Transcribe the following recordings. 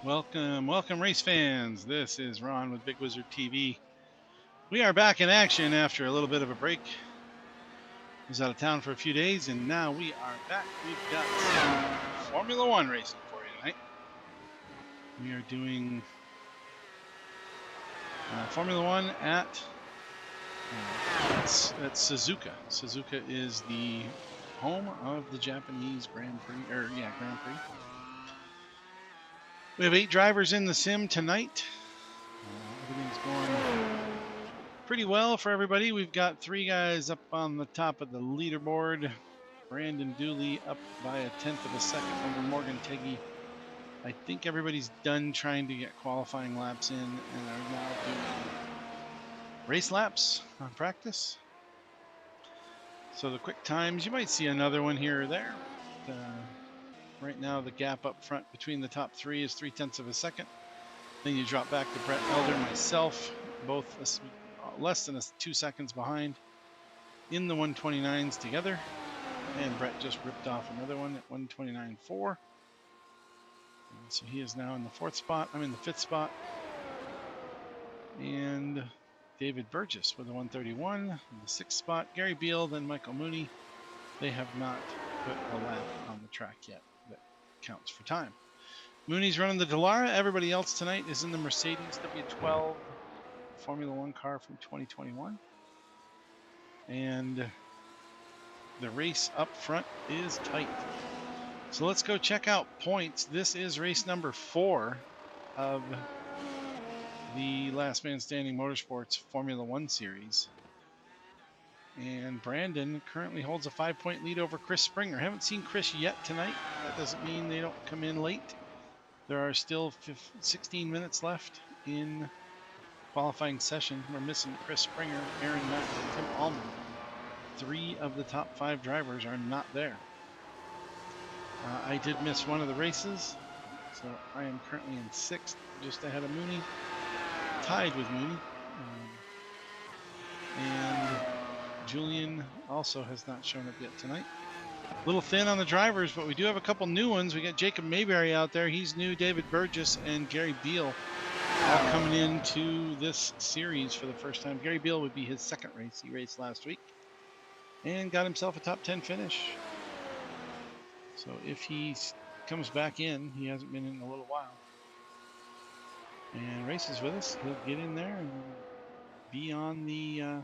Welcome race fans. This is Ron with Big Wizard TV. We are back in action after a little bit of a break. I was out of town for a few days and now we are back. We've got some Formula One racing for you tonight. We are doing Formula One at Suzuka. Suzuka is the home of the Japanese Grand Prix, Grand Prix. We have 8 drivers in the sim tonight. Everything's going pretty well for everybody. We've got 3 guys up on the top of the leaderboard. Brandon Dooley up by a 1/10 of a second over Morgan Teggy. I think everybody's done trying to get qualifying laps in and are now doing race laps on practice. So the quick times, you might see another one here or there. Right now the gap up front between the top 3 is 3/10 of a second. Then you drop back to Brett Elder and myself, both less than 2 seconds behind in the 129s together. And Brett just ripped off another one at 129.4. So he is now in the 4th spot. I'm in the 5th spot. And David Burgess with a 131 in the 6th spot. Gary Beal, then Michael Mooney. They have not put a lap on the track yet that counts for time. Mooney's running the Dallara. Everybody else tonight is in the Mercedes W12 Formula One car from 2021. And the race up front is tight. So let's go check out points. This is race number 4 of the Last Man Standing Motorsports Formula One series. And Brandon currently holds a 5-point lead over Chris Springer. Haven't seen Chris yet tonight. That doesn't mean they don't come in late. There are still 16 minutes left in qualifying session. We're missing Chris Springer, Aaron Mack, and Tim Allman. 3 of the top 5 drivers are not there. I did miss one of the races, so I am currently in 6th, just ahead of Mooney, tied with Mooney. And Julian also has not shown up yet tonight. A little thin on the drivers, but we do have a couple new ones. We got Jacob Mayberry out there. He's new. David Burgess and Gary Beal all coming into this series for the first time. Gary Beal would be his 2nd race. He raced last week and got himself a top 10 finish. So if he comes back in, he hasn't been in a little while, and races with us, he'll get in there and be on the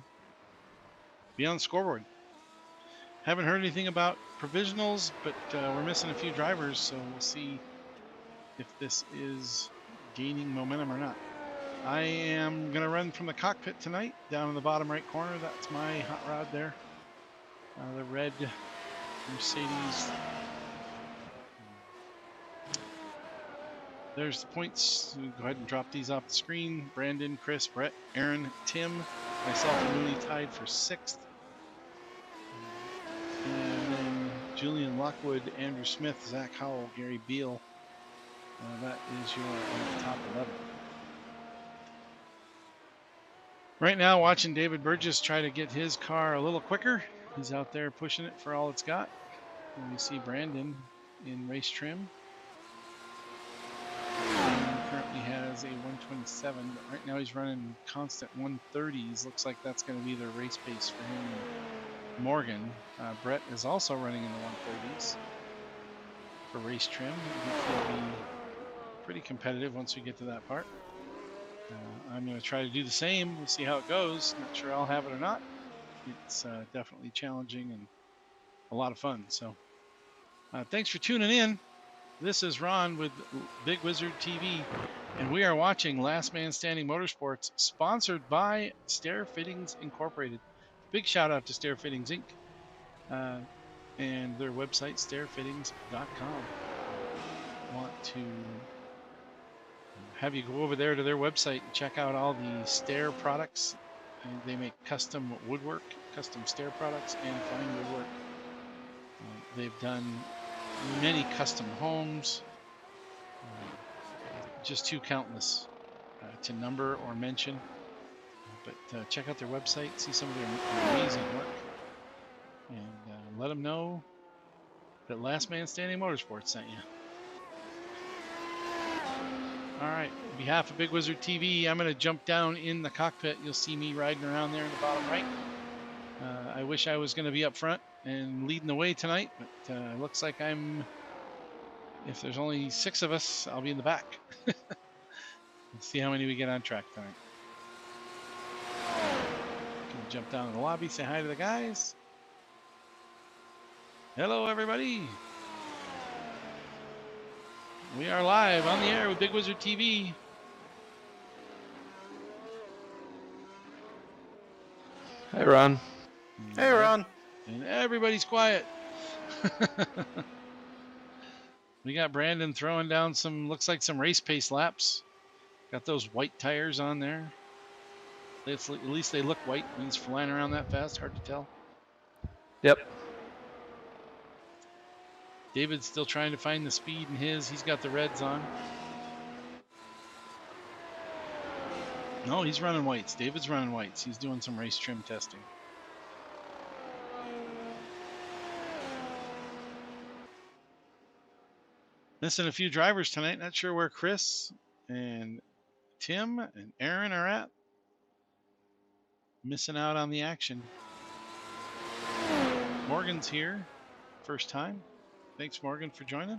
scoreboard. Haven't heard anything about provisionals, but we're missing a few drivers, so we'll see if this is gaining momentum or not. I am going to run from the cockpit tonight, down in the bottom right corner. That's my hot rod there. The red Mercedes. There's the points. We'll go ahead and drop these off the screen. Brandon, Chris, Brett, Aaron, Tim, myself, and Mooney tied for 6th. And then Julian Lockwood, Andrew Smith, Zach Howell, Gary Beal. That is your top 11. Right now, watching David Burgess try to get his car a little quicker. He's out there pushing it for all it's got. And we see Brandon in race trim. Currently has a 127, but right now he's running constant 130s. Looks like that's going to be the race pace for him and Morgan. Brett is also running in the 130s for race trim. He will be pretty competitive once we get to that part. I'm going to try to do the same. We'll see how it goes. Not sure I'll have it or not. It's definitely challenging and a lot of fun. So thanks for tuning in. This is Ron with Big Wizard TV, and we are watching Last Man Standing Motorsports, sponsored by Stair Fittings Incorporated. Big shout out to Stair Fittings Inc. And their website, stairfittings.com. Want to have you go over there to their website and check out all the Stair products. And they make custom woodwork, custom stair products, and fine woodwork. They've done many custom homes, just too countless to number or mention. But check out their website, see some of their amazing work, and let them know that Last Man Standing Motorsports sent you. All right. On behalf of Big Wizard TV, I'm going to jump down in the cockpit. You'll see me riding around there in the bottom right. I wish I was going to be up front and leading the way tonight, but looks like if there's only 6 of us, I'll be in the back. Let's see how many we get on track tonight. Gonna jump down in the lobby, say hi to the guys. Hello, everybody. We are live on the air with Big Wizard TV. Hey, Ron. Hey, Ron. And everybody's quiet. We got Brandon throwing down looks like some race pace laps. Got those white tires on there. At least they look white when he's flying around that fast. Hard to tell. Yep. David's still trying to find the speed in his. He's got the reds on. No, he's running whites. David's running whites. He's doing some race trim testing. Missing a few drivers tonight. Not sure where Chris and Tim and Aaron are at. Missing out on the action. Morgan's here. First time. Thanks, Morgan, for joining.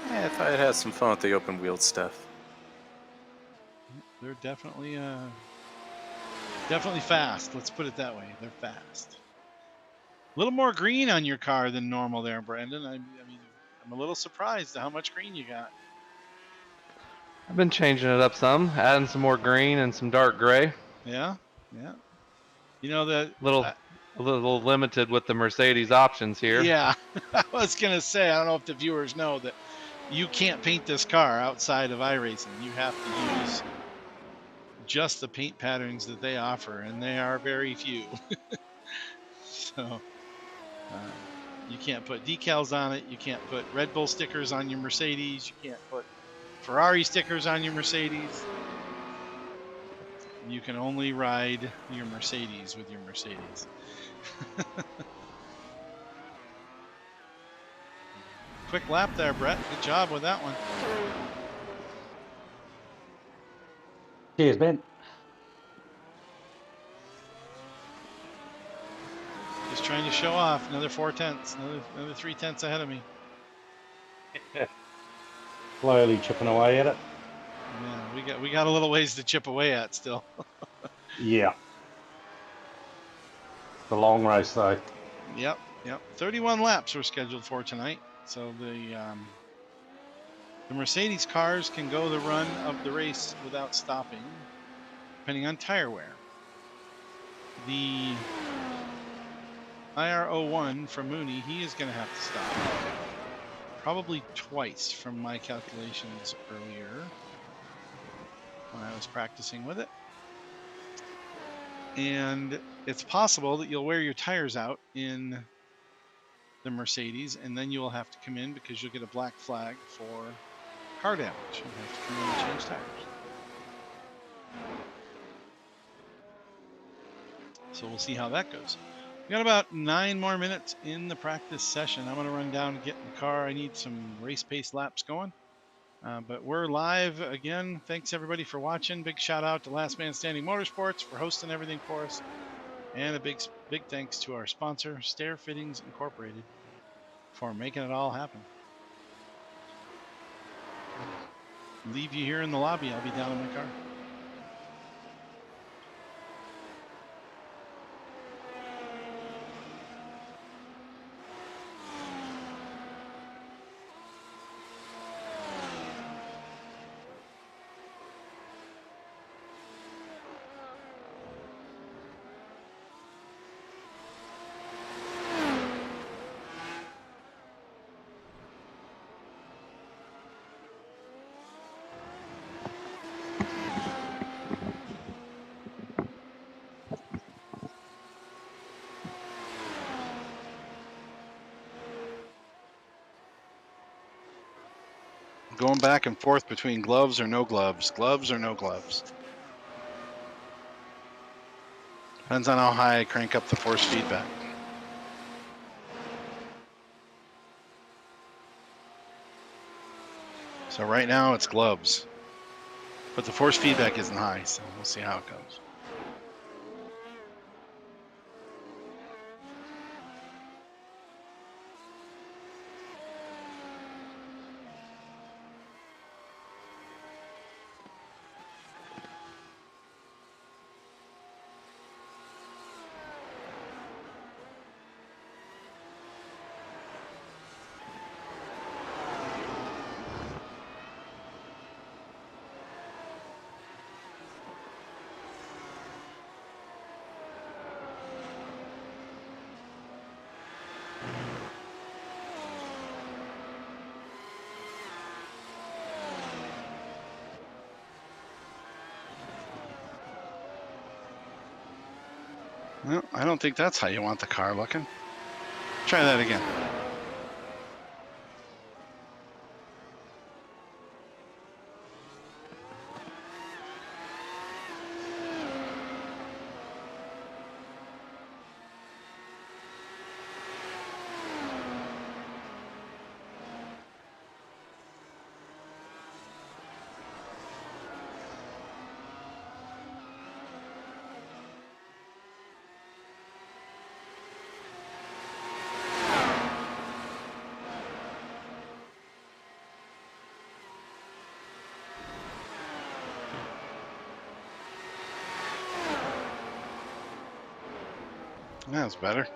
Yeah, I thought I'd have some fun with the open wheeled stuff. They're definitely fast. Let's put it that way. They're fast. A little more green on your car than normal there, Brandon. I mean, I'm a little surprised at how much green you got. I've been changing it up some, adding some more green and some dark gray. Yeah. You know that a little limited with the Mercedes options here. Yeah, I was gonna say, I don't know if the viewers know that you can't paint this car outside of iRacing. You have to use just the paint patterns that they offer, and they are very few. So you can't put decals on it. You can't put Red Bull stickers on your Mercedes. You can't put Ferrari stickers on your Mercedes. You can only ride your Mercedes with your Mercedes. Quick lap there, Brett. Good job with that one. Cheers, Ben. Just trying to show off. Another 4 tenths. Another 3 tenths ahead of me. Slowly chipping away at it. Yeah, we got a little ways to chip away at still. Yeah. The long race though. Yep. 31 laps we're scheduled for tonight. So the Mercedes cars can go the run of the race without stopping, depending on tire wear. The IR01 from Mooney, he is going to have to stop. Probably twice from my calculations earlier when I was practicing with it. And it's possible that you'll wear your tires out in the Mercedes, and then you will have to come in because you'll get a black flag for car damage. You'll have to come in and change tires. So we'll see how that goes. We got about 9 more minutes in the practice session. I'm going to run down and get in the car. I need some race pace laps going. But we're live again. Thanks everybody for watching. Big shout out to Last Man Standing Motorsports for hosting everything for us. And a big thanks to our sponsor, Stair Fittings Incorporated, for making it all happen. Leave you here in the lobby. I'll be down in my car. Going back and forth between gloves or no gloves. Gloves or no gloves. Depends on how high I crank up the force feedback. So right now it's gloves, but the force feedback isn't high, so we'll see how it goes. Well, I don't think that's how you want the car looking. Try that again. That's better.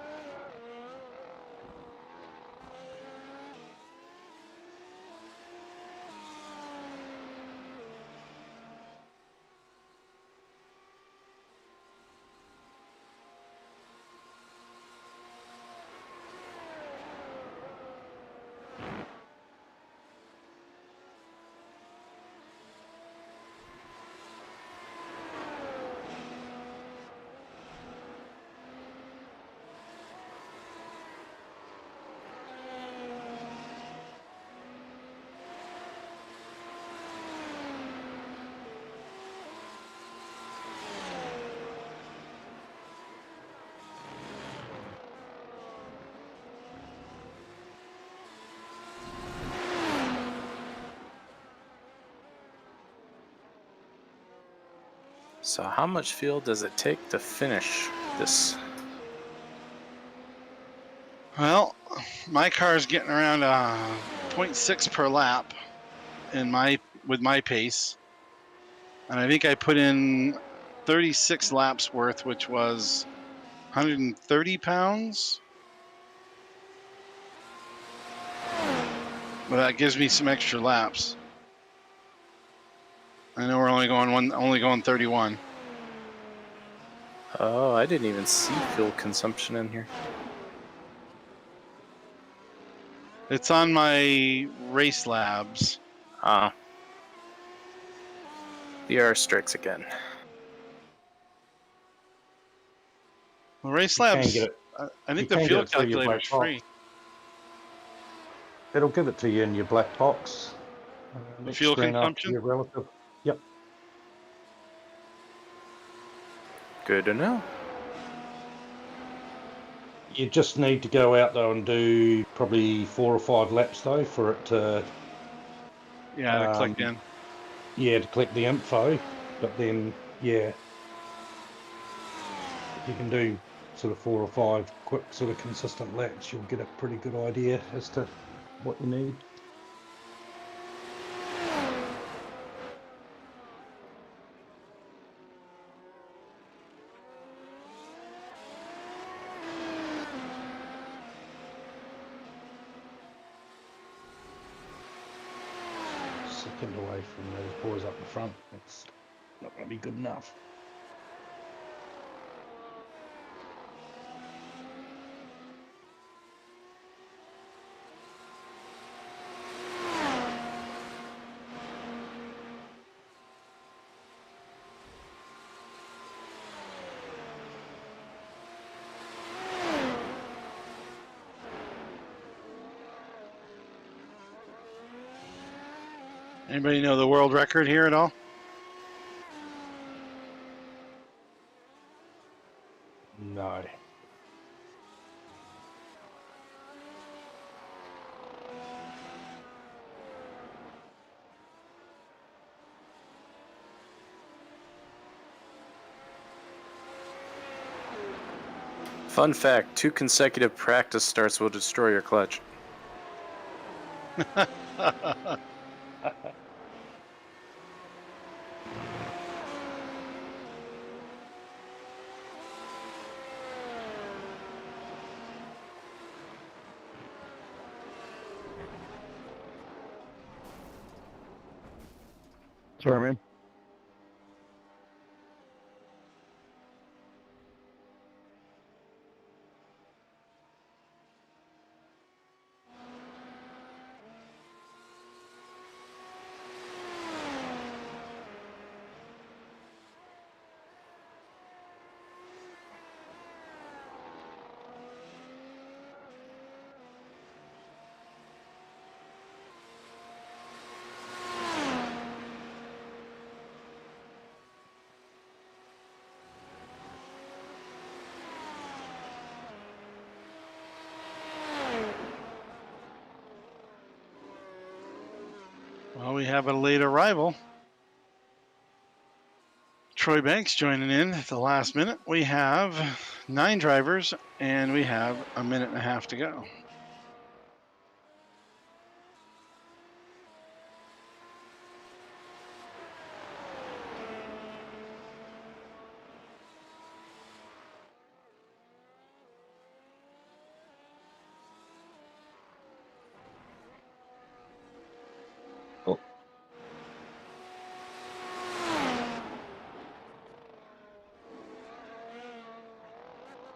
So how much fuel does it take to finish this? Well, my car's getting around 0.6 per lap with my pace, and I think I put in 36 laps worth, which was 130 pounds. But that gives me some extra laps. I know we're only going 31. Oh, I didn't even see fuel consumption in here. It's on my race labs. The error strikes again. Well, race You can labs. get it. I You think the can get fuel it through your calculator's black box. free. It'll give it to you in your black box. The Next fuel screen after consumption. your relative. Yep. Good to know. You just need to go out though and do probably 4 or 5 laps though for it to Yeah, to click in. to click the info. But then if you can do sort of 4 or 5 quick sort of consistent laps, you'll get a pretty good idea as to what you need. Second away from those boys up the front. It's not going to be good enough. Anybody know the world record here at all? No. Fun fact, 2 consecutive practice starts will destroy your clutch. Sorry, man. Well, we have a late arrival. Troy Banks joining in at the last minute. We have 9 drivers and we have a minute and a half to go.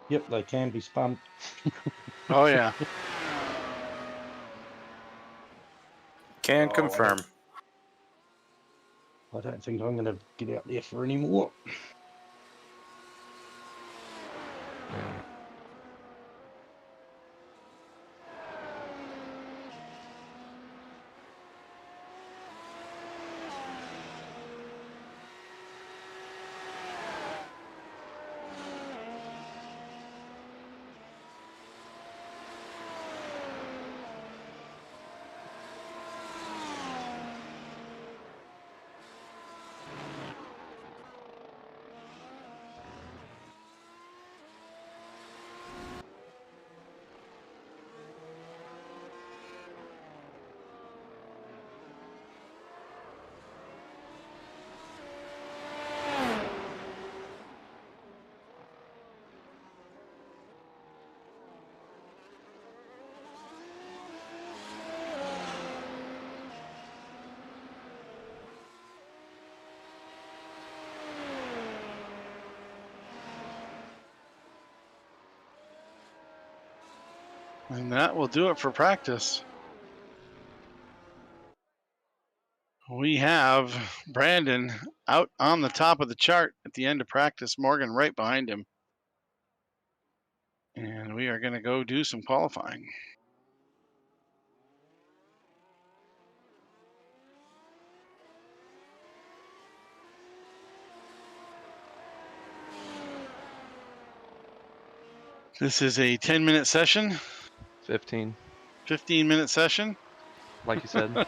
Yep, they can be spun. Oh, yeah. Can Oh, confirm. I don't think I'm going to get out there for any more. And that will do it for practice. We have Brandon out on the top of the chart at the end of practice, Morgan right behind him. And we are going to go do some qualifying. This is a 10-minute session, 15, 15-minute session. like you said.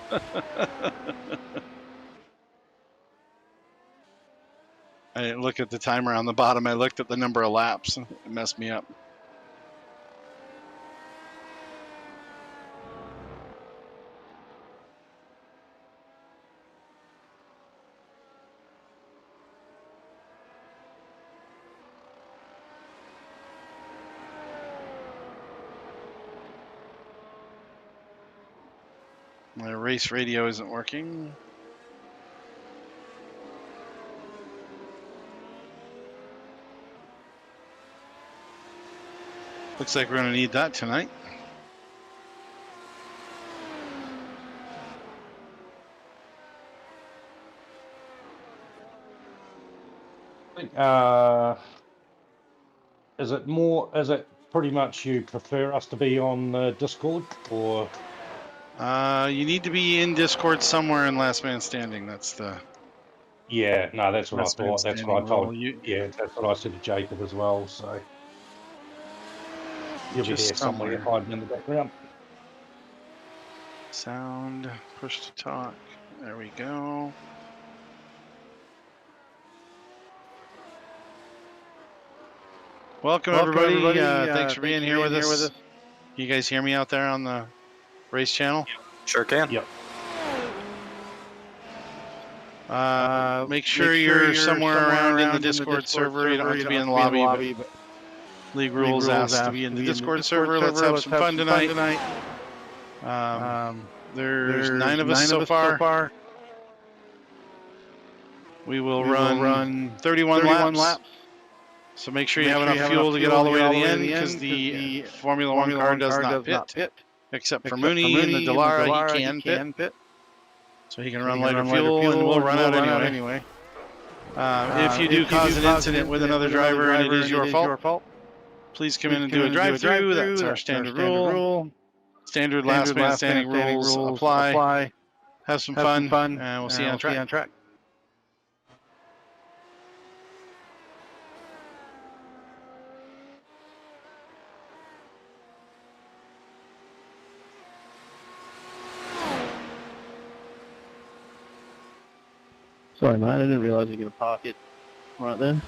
I didn't look at the timer on the bottom. I looked at the number of laps. It messed me up. My race radio isn't working. Looks like we're going to need that tonight. Is it more? Is it pretty much you prefer us to be on Discord, or? You need to be in Discord somewhere in Last Man Standing. That's the Yeah, no, that's what I Last Man thought. That's what Standing I told. rule. You Yeah, that's what I said to Jacob as well. So you'll be there just somewhere, hiding in the background. Sound, push to talk. There we go. Welcome everybody. Thanks for being here with us. Can you guys hear me out there on the race channel? Sure can. Yep. Make sure you're somewhere around in the Discord server. You don't have to be in the lobby, but league rules ask to be in the Discord server. Let's have some fun tonight. There's 9 of us so far. We will run 31 laps. So make sure you have enough fuel to get all the way to the end, because the Formula 1 car does not pit, except for Mooney in the Dallara. He can pit. So he can run lighter fuel, and we'll run out anyway. If you do cause an incident with another driver and it is your fault, please come in and do a drive-through. That's our standard rule. Standard last man standing rules apply. Have some fun, and we'll see you on track. Sorry, mate, I didn't realise you were going to park it right there.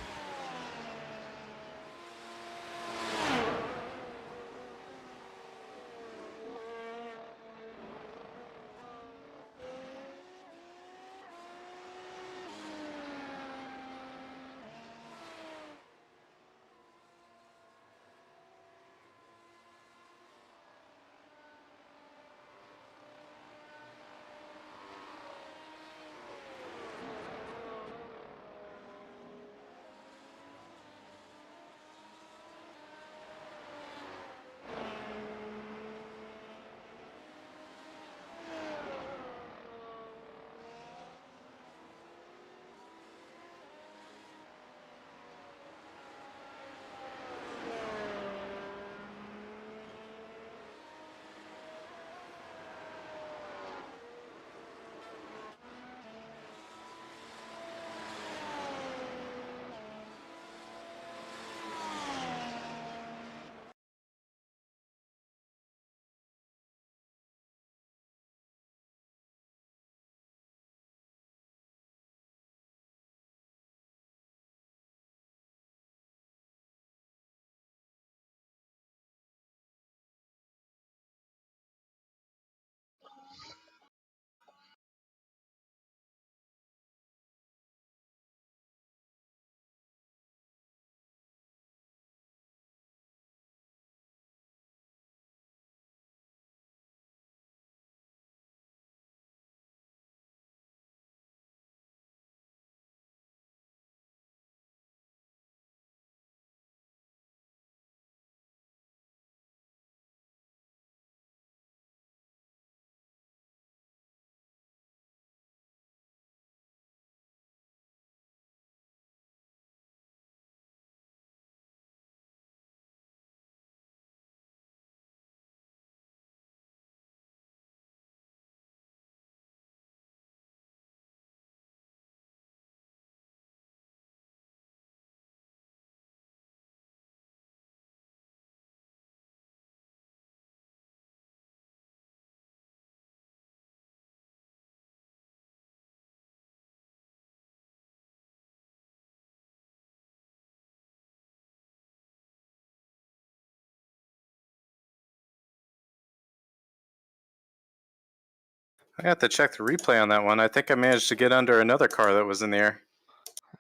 I got to check the replay on that one. I think I managed to get under another car that was in the air.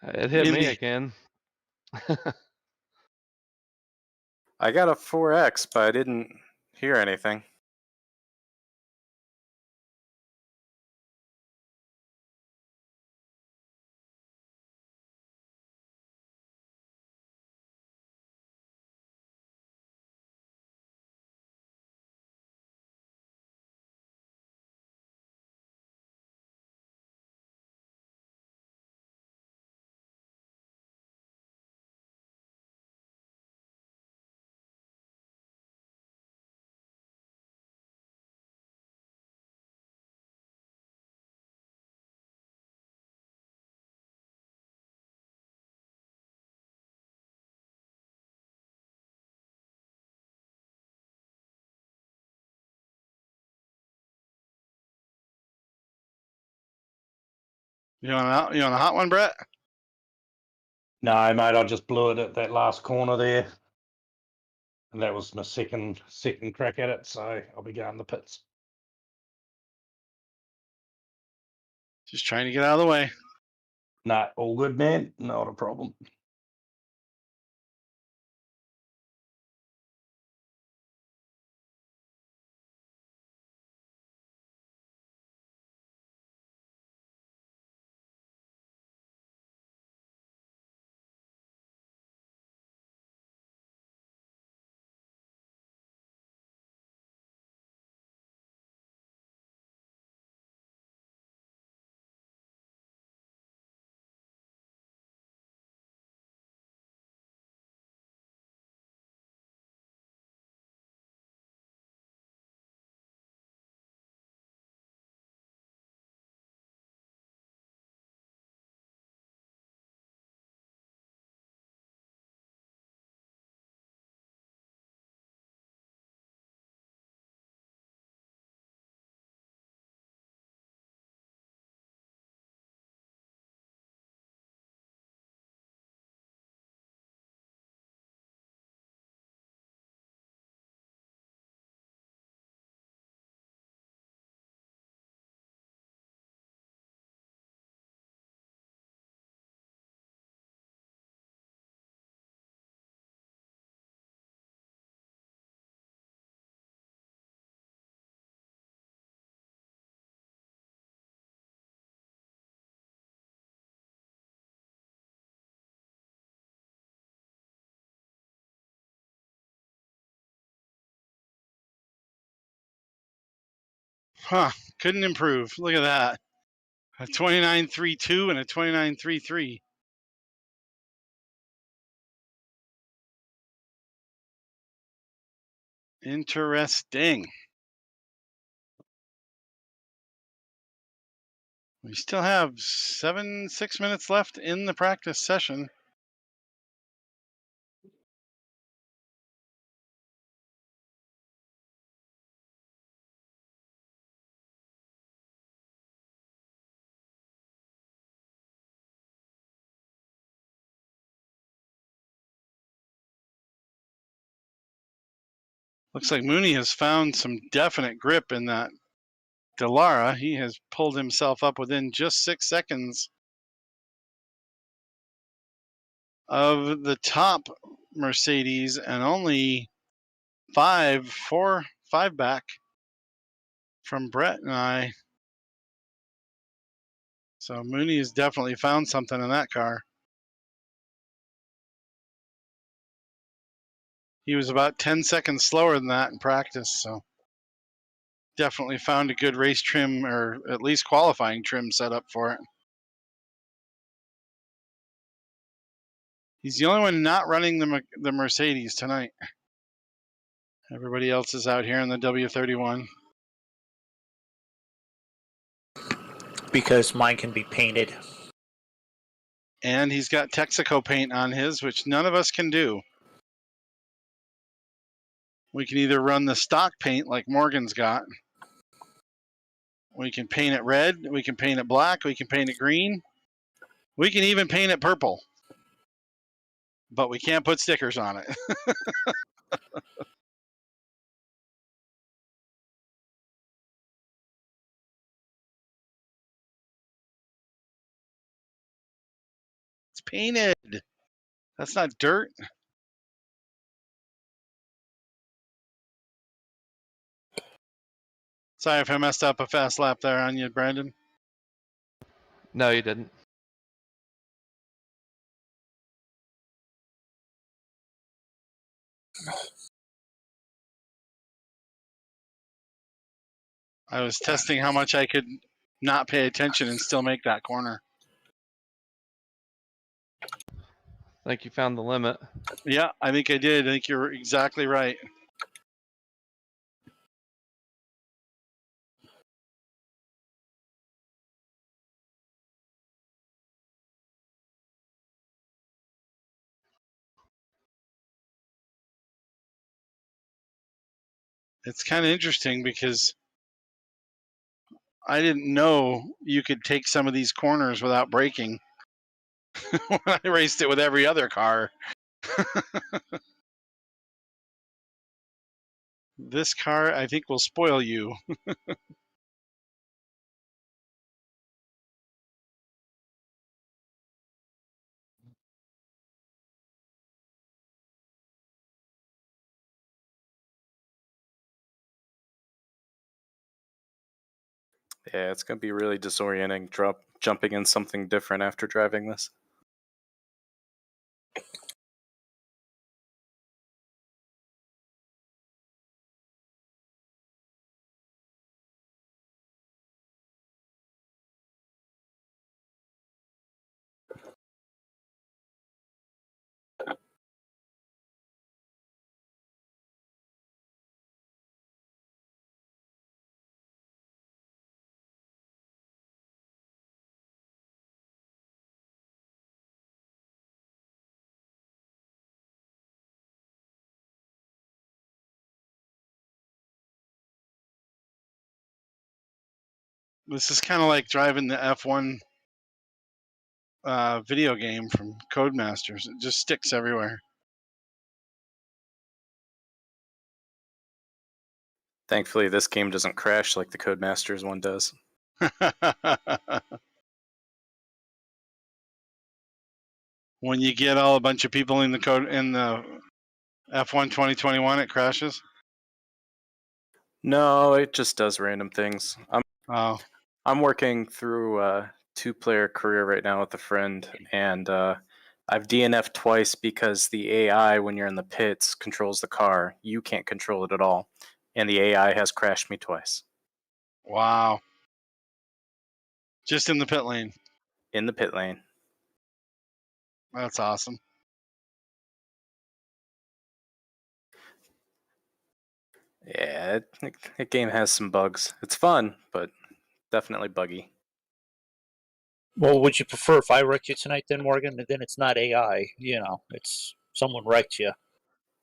It hit me again. I got a 4X, but I didn't hear anything. You on a hot one, Brett? No, mate, I just blew it at that last corner there. And that was my second crack at it, so I'll be going to the pits. Just trying to get out of the way. Nah, all good, man. Not a problem. Huh. Couldn't improve. Look at that. A 29.32 and a 29.33. Interesting. We still have 6 minutes left in the practice session. Looks like Mooney has found some definite grip in that Dallara. He has pulled himself up within just 6 seconds of the top Mercedes and only 5 back from Brett and I. So Mooney has definitely found something in that car. He was about 10 seconds slower than that in practice, so definitely found a good race trim, or at least qualifying trim setup for it. He's the only one not running the Mercedes tonight. Everybody else is out here in the W31. Because mine can be painted. And he's got Texaco paint on his, which none of us can do. We can either run the stock paint like Morgan's got. We can paint it red. We can paint it black. We can paint it green. We can even paint it purple. But we can't put stickers on it. It's painted. That's not dirt. Sorry if I messed up a fast lap there on you, Brandon. No, you didn't. I was testing how much I could not pay attention and still make that corner. I think you found the limit. Yeah, I think I did. I think you're exactly right. It's kind of interesting because I didn't know you could take some of these corners without braking when I raced it with every other car. This car, I think, will spoil you. Yeah, it's going to be really disorienting jumping in something different after driving this. This is kind of like driving the F1 video game from Codemasters. It just sticks everywhere. Thankfully, this game doesn't crash like the Codemasters one does. When you get a bunch of people in the F1 2021, it crashes. No, it just does random things. Oh, I'm working through a 2-player career right now with a friend, and I've DNF'd twice because the AI, when you're in the pits, controls the car. You can't control it at all, and the AI has crashed me twice. wow. Just in the pit lane. In the pit lane. That's awesome. Yeah, that game has some bugs. It's fun, but definitely buggy. Well, would you prefer if I wrecked you tonight then, Morgan? And then it's not AI, it's someone wrecked you.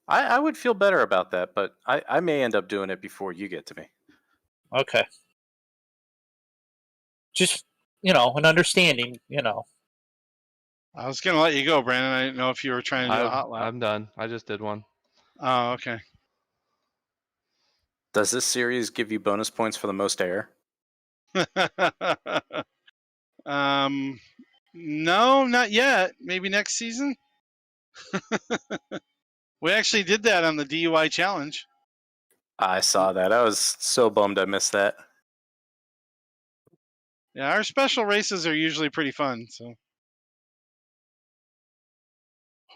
I would feel better about that, but I may end up doing it before you get to me. Okay. Just, an understanding, I was going to let you go, Brandon. I didn't know if you were trying to do a hot lap. I'm done. I just did one. Oh, okay. Does this series give you bonus points for the most air? No, not yet. Maybe next season. We actually did that on the DUI challenge. I saw that. I was so bummed I missed that. Yeah, our special races are usually pretty fun. So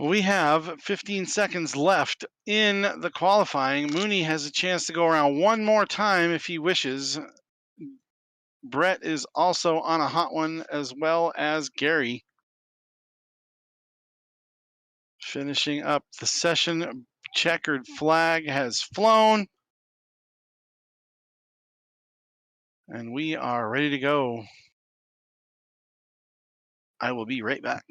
we have 15 seconds left in the qualifying. Mooney has a chance to go around one more time if he wishes. Brett is also on a hot one, as well as Gary. Finishing up the session, checkered flag has flown. And we are ready to go. I will be right back.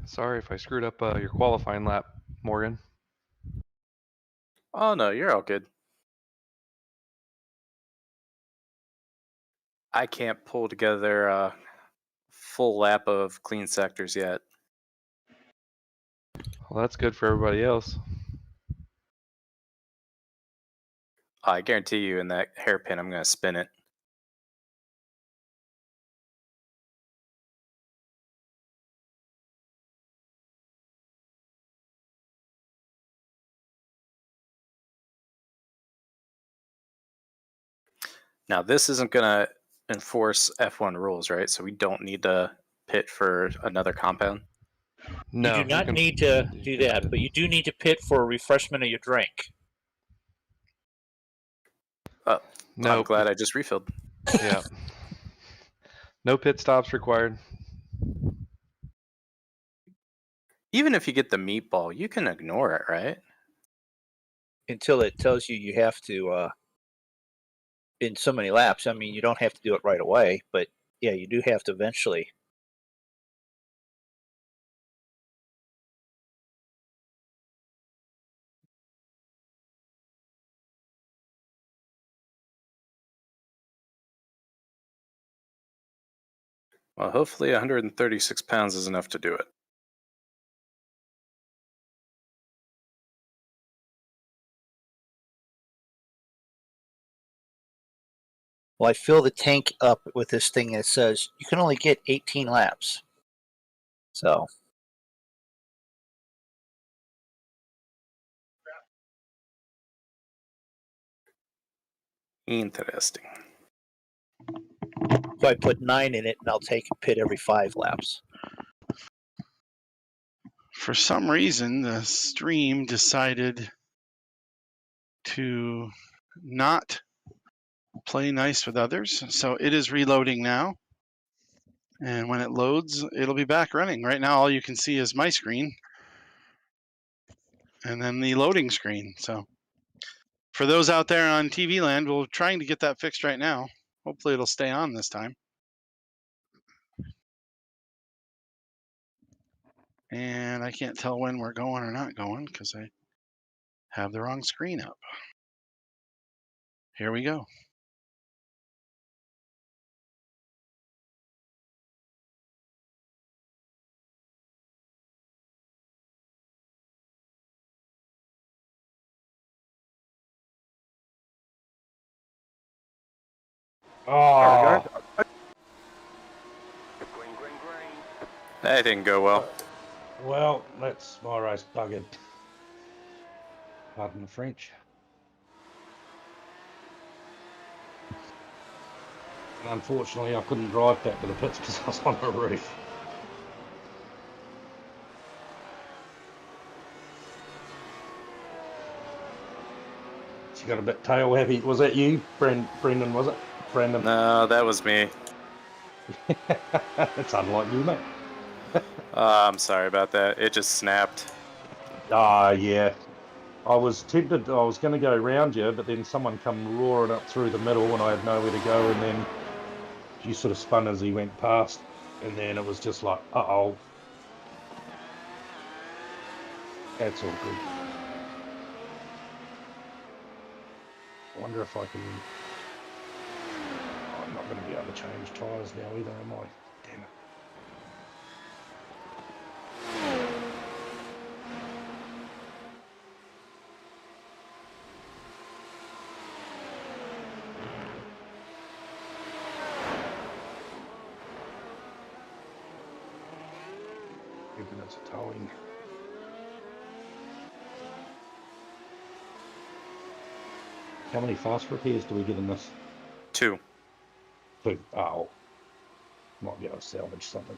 Sorry if I screwed up your qualifying lap, Morgan. Oh no, you're all good. I can't pull together a full lap of clean sectors yet. Well, that's good for everybody else. I guarantee you in that hairpin, I'm going to spin it. Now, this isn't going to enforce F1 rules, right? So we don't need to pit for another compound? No, you do not can- need to you do can that, pit. but you do need to pit for a refreshment of your drink. Oh, I'm Nope. glad I just refilled. Yeah. No pit stops required. Even if you get the meatball, you can ignore it, right? Until it tells you have to, in so many laps. I mean, you don't have to do it right away, but Yeah, you do have to eventually. Well, hopefully 136 pounds is enough to do it. Well, I fill the tank up with this thing that says you can only get 18 laps. So Interesting. I put 9 in it, and I'll take a pit every 5 laps. For some reason, the stream decided to not play nice with others. So it is reloading now. And when it loads, it'll be back running. Right now, all you can see is my screen and then the loading screen. So for those out there on TV land, we're trying to get that fixed right now. Hopefully it'll stay on this time. And I can't tell when we're going or not going because I have the wrong screen up. Here we go. Oh, That didn't go well. well, that's my race buggered. Pardon the French. And unfortunately, I couldn't drive back to the pits because I was on the roof. She got a bit tail happy. Was that you, Brendan? Was it, Brandon? No, that was me. It's unlike you, mate. I'm sorry about that. It just snapped. Ah, yeah. I was tempted. I was going to go round you, but then someone come roaring up through the middle, and I had nowhere to go. And then you sort of spun as he went past, and then it was just like, uh-oh. That's all good. I wonder if I can... Oh, I'm not going to be able to change tyres now either, am I? Damn it. Even it's a towing. How many fast repairs do we get in this? 2. 2. Oh. Might be able to salvage something.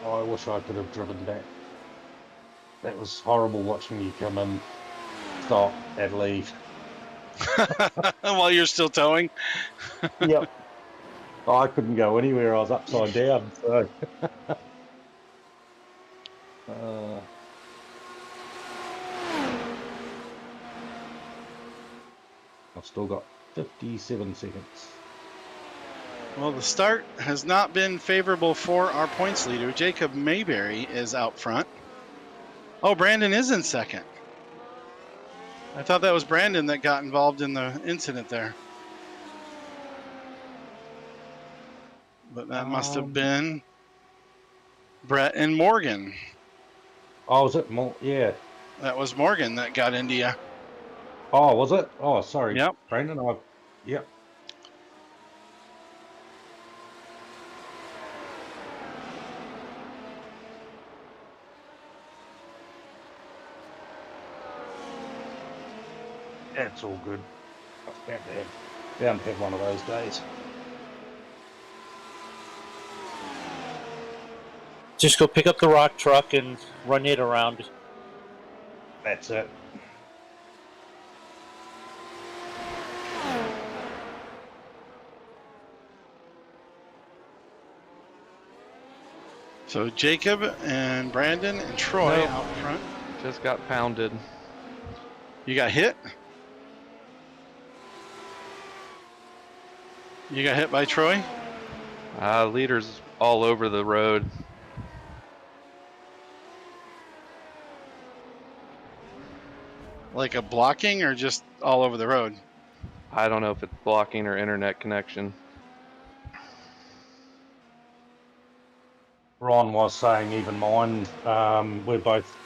I wish I could have driven back. That was horrible watching you come in, stop, and leave. While you're still towing. Yep. I couldn't go anywhere. I was upside down. So. I've still got 57 seconds. Well, the start has not been favorable for our points leader. Jacob Mayberry is out front. Oh, Brandon is in second. I thought that was Brandon that got involved in the incident there. But that must have been Brett and Morgan. Oh, was it? Yeah. That was Morgan that got into you. Oh, was it? Oh, sorry. Yep. Brandon, yep. That's all good. Bound to have one of those days. Just go pick up the rock truck and run it around. That's it. So Jacob and Brandon and Troy Nope. out front. Just got pounded. You got hit? You got hit by Troy? Leaders all over the road. Like a blocking or just all over the road? I don't know if it's blocking or internet connection. Ron was saying even mine, we're both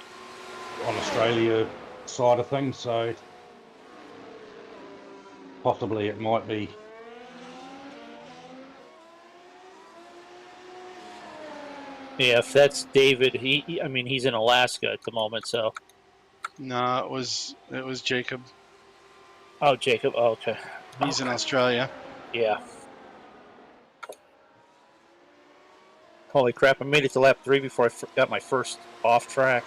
on Australia side of things, so possibly it might be. Yeah, if that's David, I mean, he's in Alaska at the moment, so. No, it was Jacob. Oh, Jacob. Oh, okay. He's in Australia. Yeah. Holy crap! I made it to lap 3 before I got my first off track.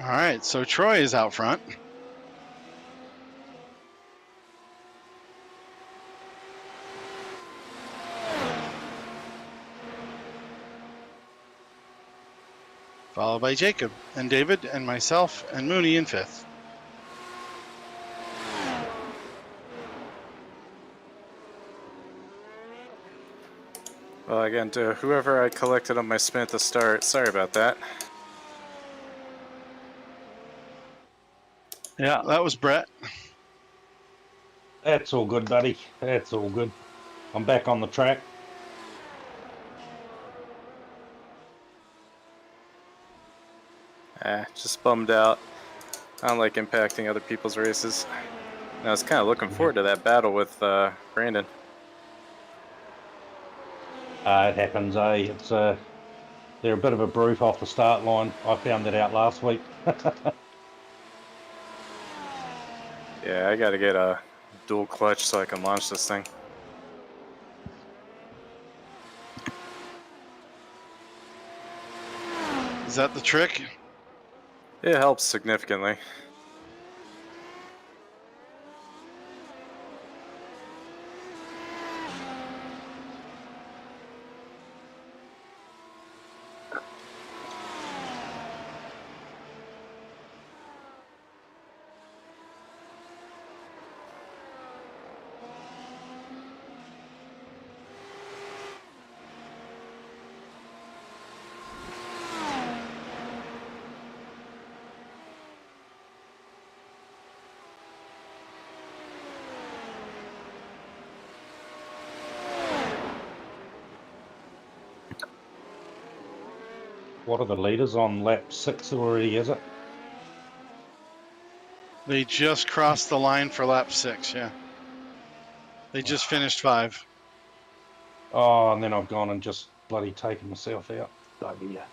All right, so Troy is out front. Followed by Jacob and David and myself and Mooney in 5th. Well, again, to whoever I collected on my spin at the start, sorry about that. Yeah, that was Brett. That's all good, buddy. That's all good. I'm back on the track. Just bummed out. I don't like impacting other people's races. And I was kind of looking forward to that battle with Brandon. It happens, eh? It's they're a bit of a brute off the start line. I found that out last week. Yeah, I gotta get a dual clutch so I can launch this thing. Is that the trick? It helps significantly. What are the leaders on lap 6 already, is it? They just crossed the line for lap 6, yeah. They just finished 5. Oh, and then I've gone and just bloody taken myself out. Oh, yeah.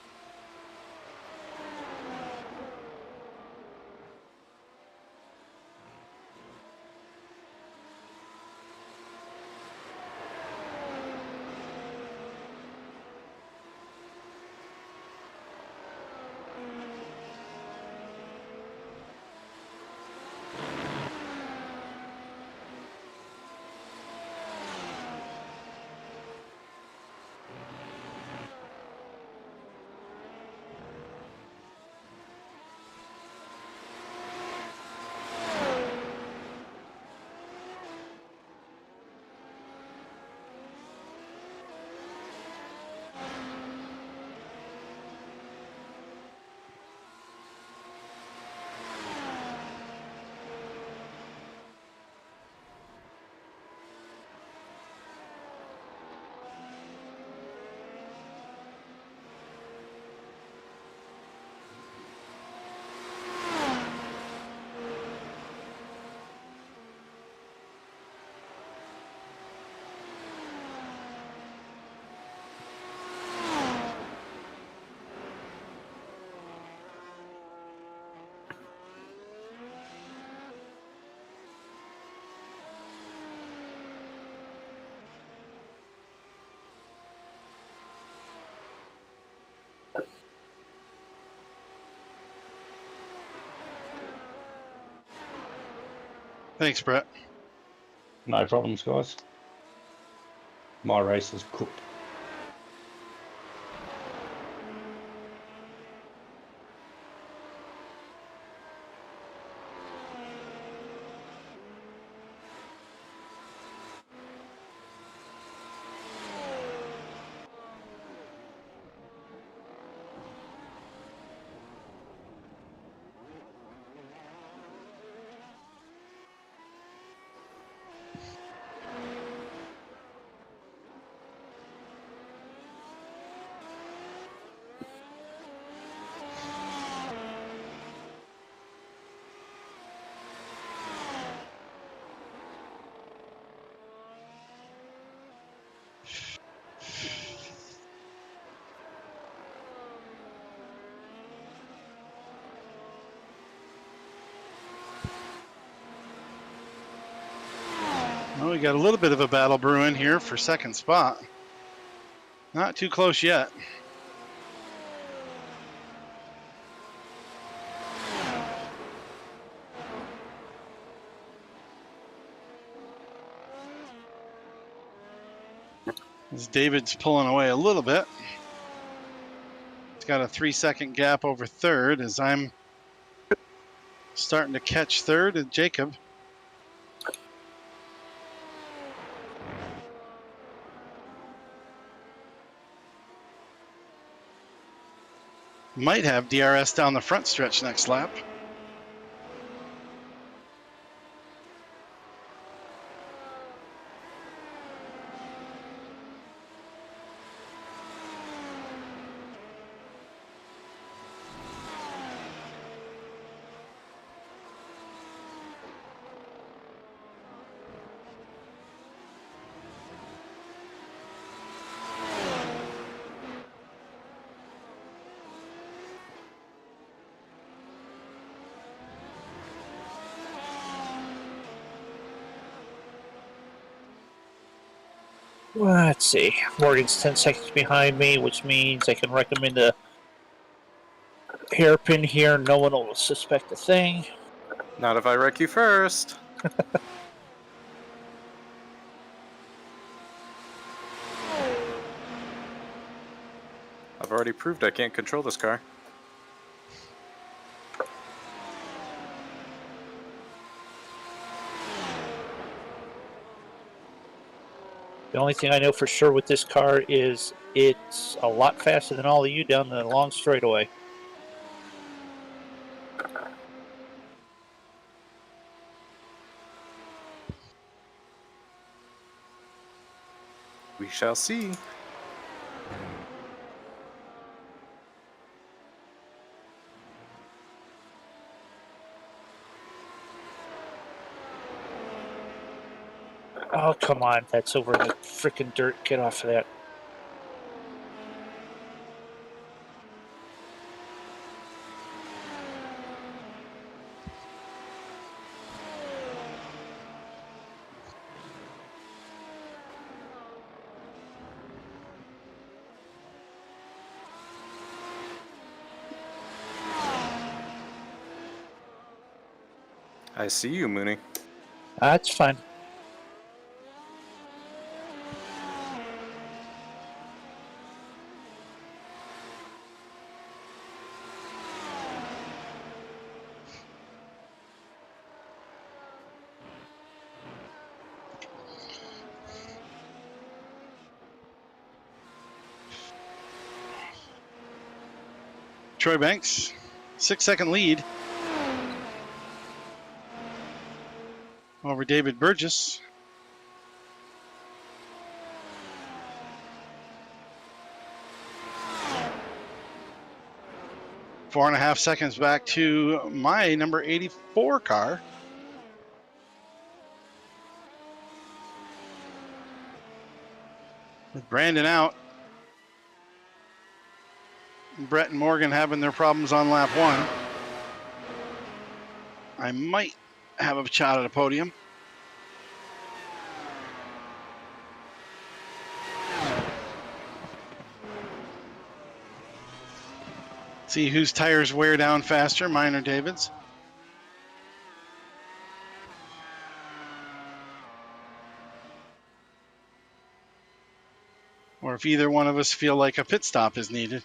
Thanks, Brett. No problems, guys. My race is cooked. Well, we got a little bit of a battle brewing here for second spot. Not too close yet. As David's pulling away a little bit. It's got a 3-second gap over third as I'm starting to catch third and Jacob. Might have DRS down the front stretch next lap. Let's see. Morgan's 10 seconds behind me, which means I can recommend a hairpin here. No one will suspect a thing. Not if I wreck you first. I've already proved I can't control this car. The only thing I know for sure with this car is it's a lot faster than all of you down the long straightaway. We shall see. Oh, come on. That's over in the freaking dirt. Get off of that. I see you, Mooney. That's fine. Troy Banks, 6-second lead over David Burgess. Four and a half seconds back to my number 84 car. With Brandon out. Brett and Morgan having their problems on lap one. I might have a shot at a podium. See whose tires wear down faster, mine or David's. if either one of us feel like a pit stop is needed.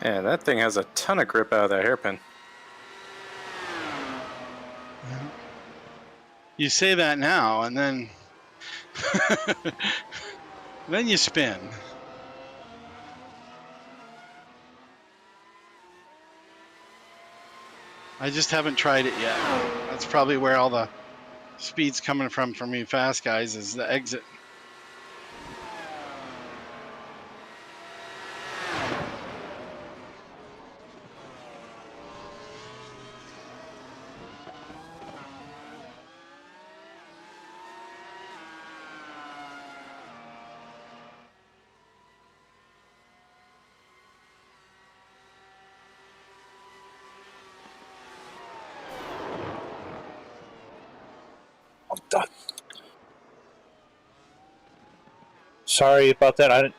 Yeah, that thing has a ton of grip out of that hairpin. You say that now, and then then you spin. I just haven't tried it yet. That's probably where all the speed's coming from for me fast guys, is the exit. I'm done. Sorry about that.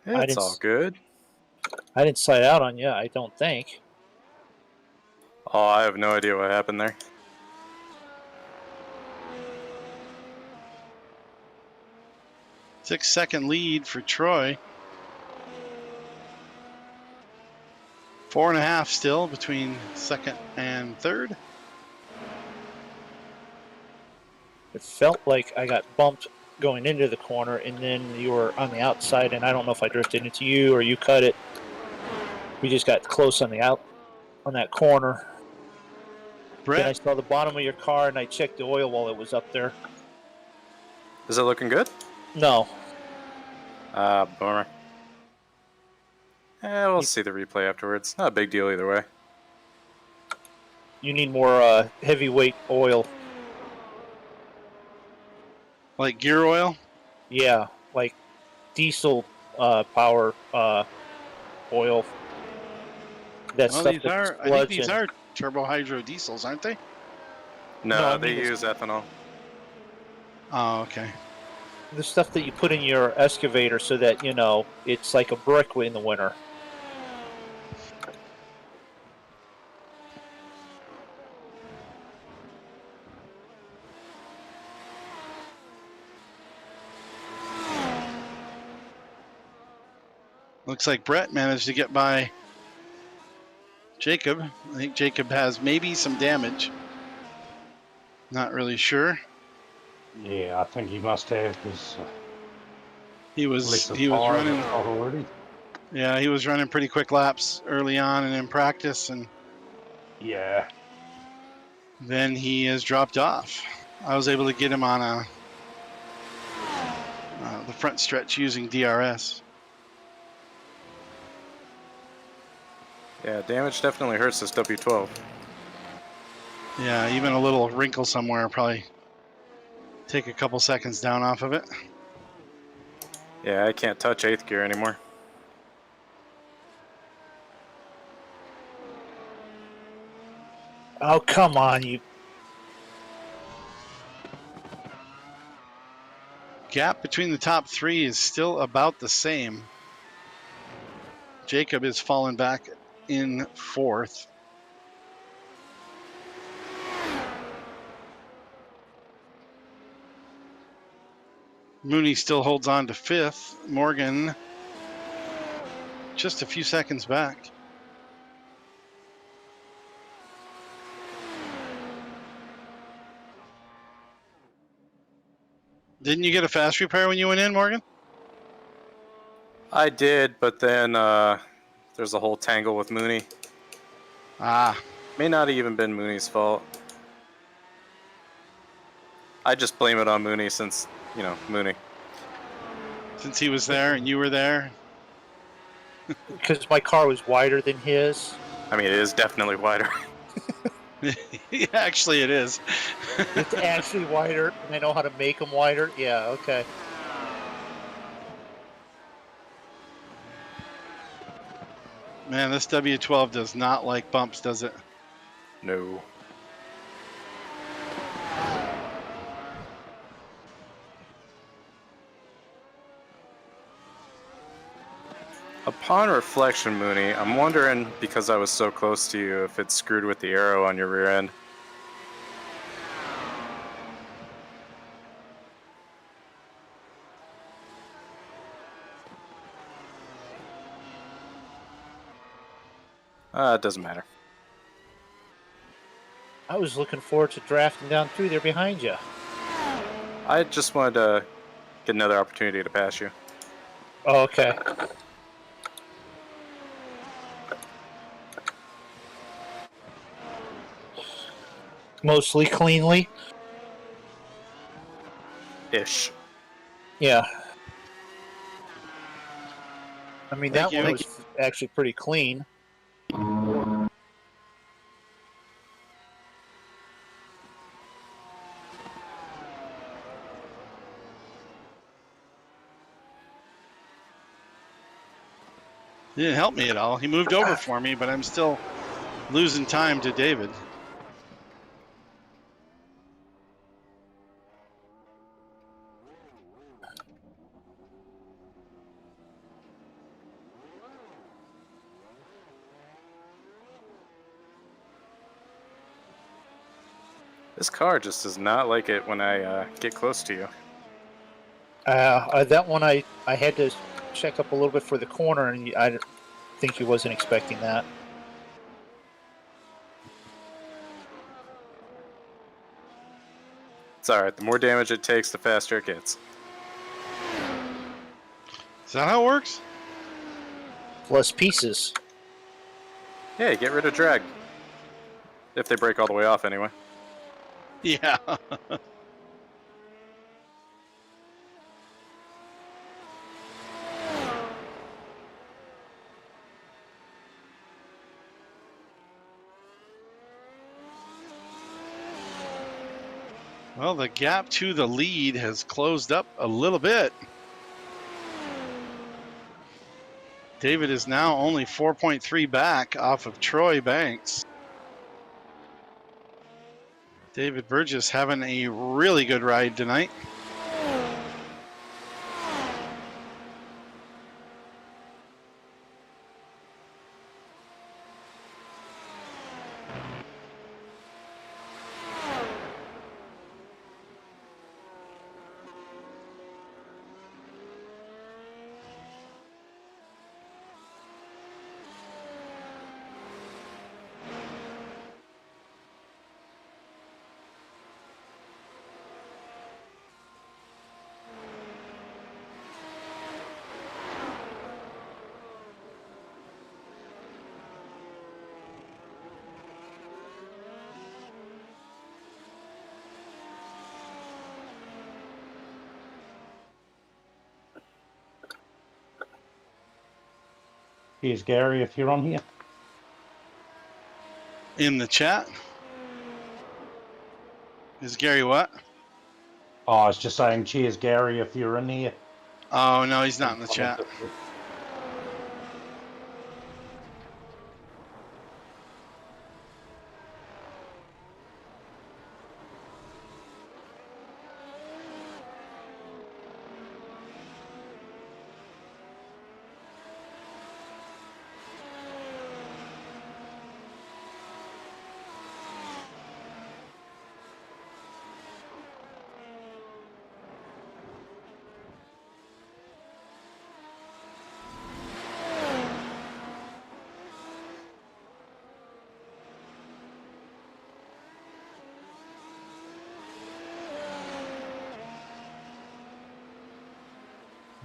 It's all good. I didn't slide out on you, I don't think. Oh, I have no idea what happened there. Six-second lead for Troy. 4.5 still between second and third. It felt like I got bumped going into the corner, and then you were on the outside, and I don't know if I drifted into you or you cut it. We just got close on that corner. Then I Brett, saw the bottom of your car, and I checked the oil while it was up there. Is it looking good? No. Bummer. We'll see the replay afterwards. Not a big deal either way. You need more heavyweight oil. like gear oil? Yeah, like diesel power oil. That Well, stuff these that are, I think floods these in. are turbo hydro diesels, aren't they? No, No, I they mean use ethanol. Oh, okay. The stuff that you put in your excavator so that, you know, it's like a brick in the winter. Looks like Brett managed to get by Jacob. I think Jacob has maybe some damage. Not really sure. Yeah, I think he must have, because He was running. already. Yeah, he was running pretty quick laps early on and in practice, and Yeah. then he has dropped off. I was able to get him on the front stretch using DRS. Yeah, damage definitely hurts this W12. Yeah, even a little wrinkle somewhere will probably take a couple seconds down off of it. Yeah, I can't touch 8th gear anymore. Oh, come on, you. Gap between the top three is still about the same. Jacob has fallen back in fourth. Mooney still holds on to fifth. Morgan just a few seconds back. Didn't you get a fast repair when you went in, Morgan? I did, but then there's a whole tangle with Mooney. Ah, May not have even been Mooney's fault. I just blame it on Mooney since, you know, Mooney. Since he was there and you were there. Because my car was wider than his. I mean, it is definitely wider. Yeah, actually, it is. It's actually wider, and I know how to make them wider. Yeah, okay. Man, this W12 does not like bumps, does it? No. Upon reflection, Mooney, I'm wondering, because I was so close to you, if it screwed with the arrow on your rear end. It doesn't matter. I was looking forward to drafting down through there behind you. I just wanted to get another opportunity to pass you. Oh, okay. Mostly cleanly. Ish. Yeah. I mean, Thank that one you. was actually pretty clean. He didn't help me at all. He moved over for me, but I'm still losing time to David. This car just does not like it when I get close to you. That one I had to check up a little bit for the corner, and I think he wasn't expecting that. It's alright, the more damage it takes, the faster it gets. Is that how it works? Less pieces. Yeah, get rid of drag. If they break all the way off, anyway. Yeah. Well, the gap to the lead has closed up a little bit. David is now only 4.3 back off of Troy Banks. David Burgess having a really good ride tonight. Here's Gary if you're on here. In the chat. Is Gary what? Oh, I was just saying, cheers, Gary, if you're in here. Oh, no, he's not in the chat.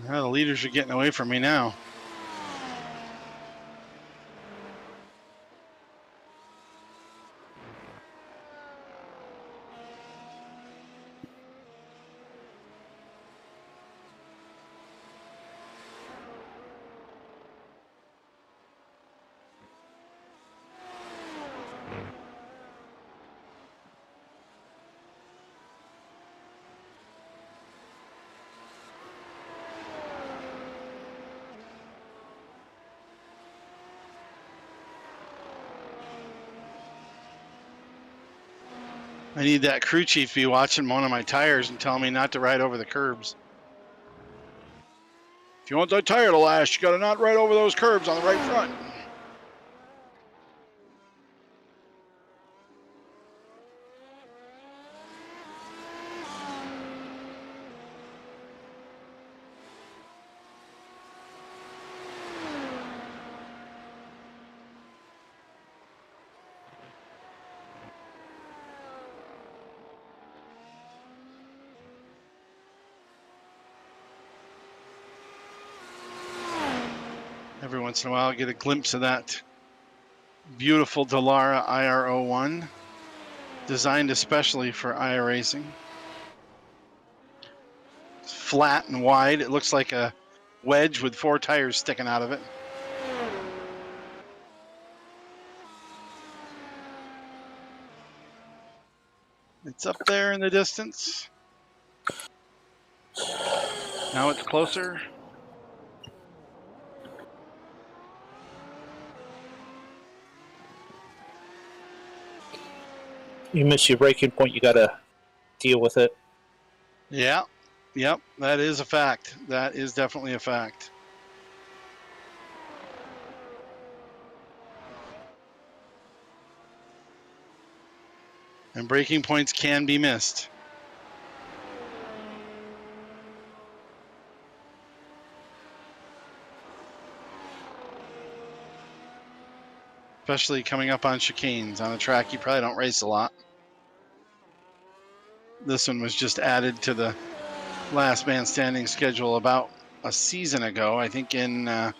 The leaders are getting away from me now. I need that crew chief to be watching one of my tires and telling me not to ride over the curbs. If you want that tire to last, you got to not ride over those curbs on the right front. Every once in a while, I get a glimpse of that beautiful Dallara IR01, designed especially for iRacing. It's flat and wide. It looks like a wedge with 4 tires sticking out of it. It's up there in the distance. Now it's closer. You miss your braking point, you gotta deal with it. Yeah. Yep. That is a fact. That is definitely a fact. And braking points can be missed. Especially coming up on chicanes on a track you probably don't race a lot. This one was just added to the last man standing schedule about a season ago. I think in the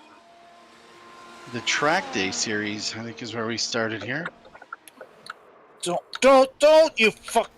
track day series, I think is where we started here. Don't you fuck.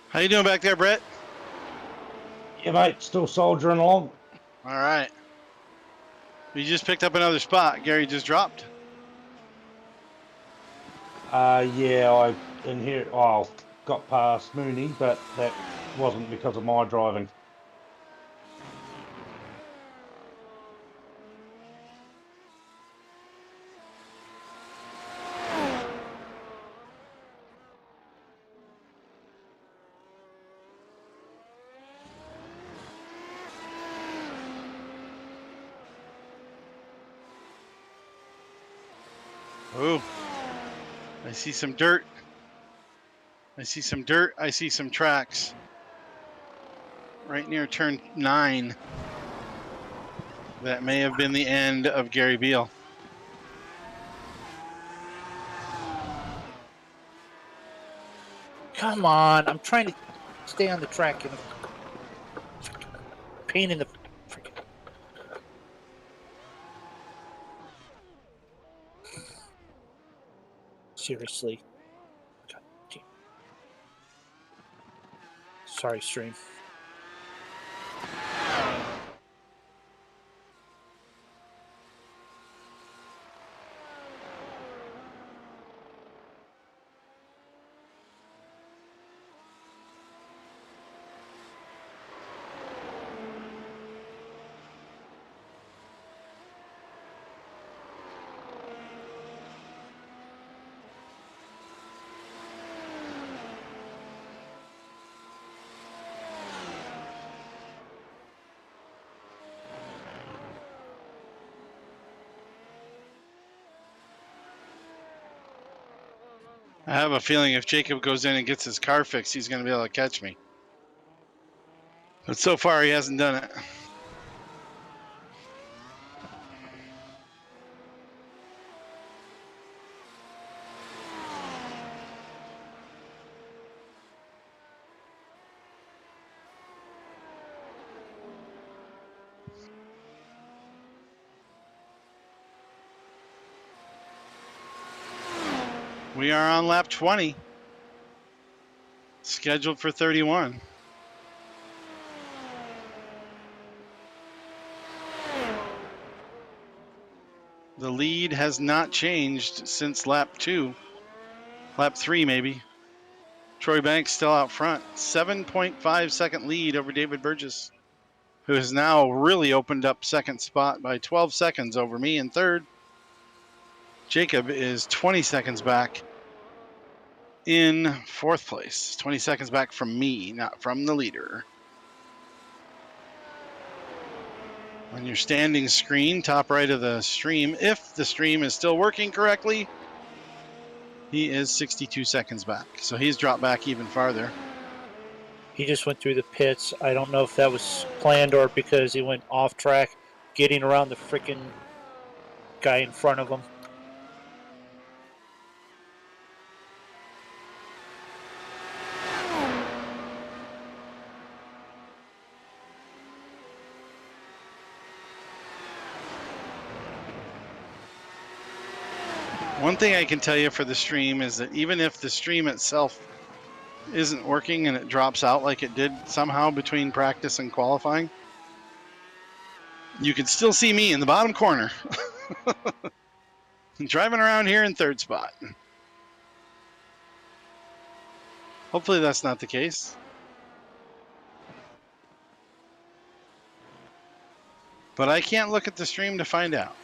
How you doing back there, Brett? Yeah, mate, still soldiering along. All right. We just picked up another spot. Gary just dropped. Yeah, got past Mooney, but that wasn't because of my driving. Ooh. I see some dirt. I see some dirt. I see some tracks. Right near turn 9. That may have been the end of Gary Beal. Come on, I'm trying to stay on the track and pain in the freaking. Seriously. God damn. Sorry, stream. I have a feeling if Jacob goes in and gets his car fixed, he's going to be able to catch me. But so far, he hasn't done it. We are on lap 20. Scheduled for 31. The lead has not changed since lap 2. Lap 3, maybe. Troy Banks still out front. 7.5 second lead over David Burgess, who has now really opened up second spot by 12 seconds over me in third. Jacob is 20 seconds back in fourth place. 20 seconds back from me, not from the leader. On your standing screen, top right of the stream, if the stream is still working correctly, he is 62 seconds back. So he's dropped back even farther. He just went through the pits. I don't know if that was planned or because he went off track, getting around the freaking guy in front of him. One thing I can tell you for the stream is that even if the stream itself isn't working and it drops out like it did somehow between practice and qualifying, you can still see me in the bottom corner driving around here in third spot. Hopefully that's not the case. But I can't look at the stream to find out.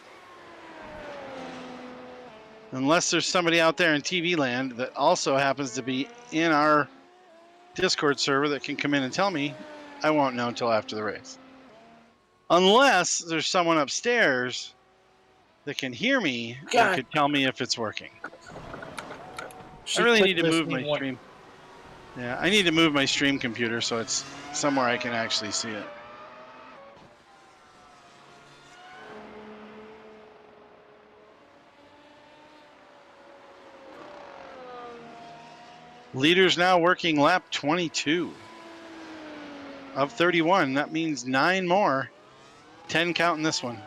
Unless there's somebody out there in TV land that also happens to be in our Discord server that can come in and tell me, I won't know until after the race. Unless there's someone upstairs that can hear me and could tell me if it's working. I really need to move my stream. Yeah, I need to move my stream computer so it's somewhere I can actually see it. Leaders now working lap 22 of 31. That means 9 more. 10 counting this one.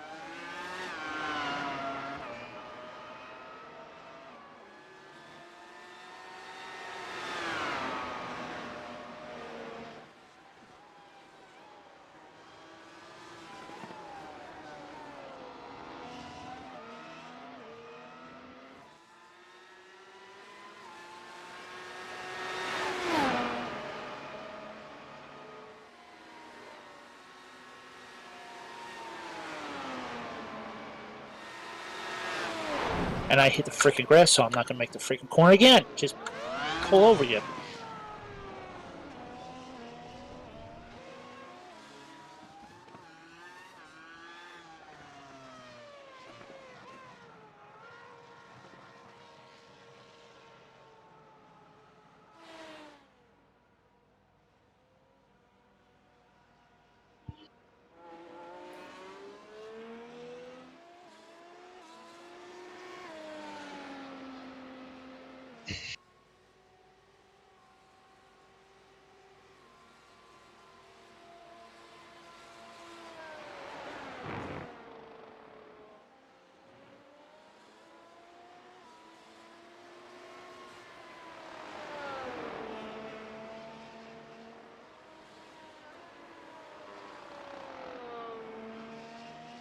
And I hit the freaking grass, so I'm not going to make the freaking corner again. Just pull over you.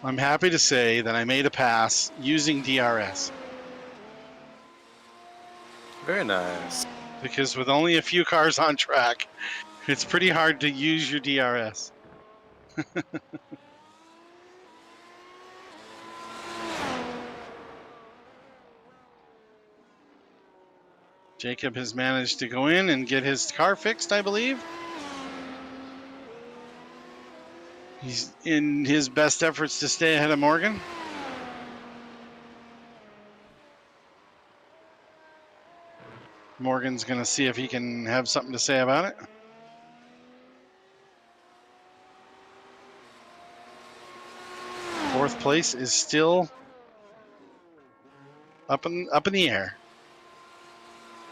I'm happy to say that I made a pass using DRS. Very nice. Because with only a few cars on track, it's pretty hard to use your DRS. Jacob has managed to go in and get his car fixed, I believe. He's in his best efforts to stay ahead of Morgan. Morgan's going to see if he can have something to say about it. Fourth place is still up in the air.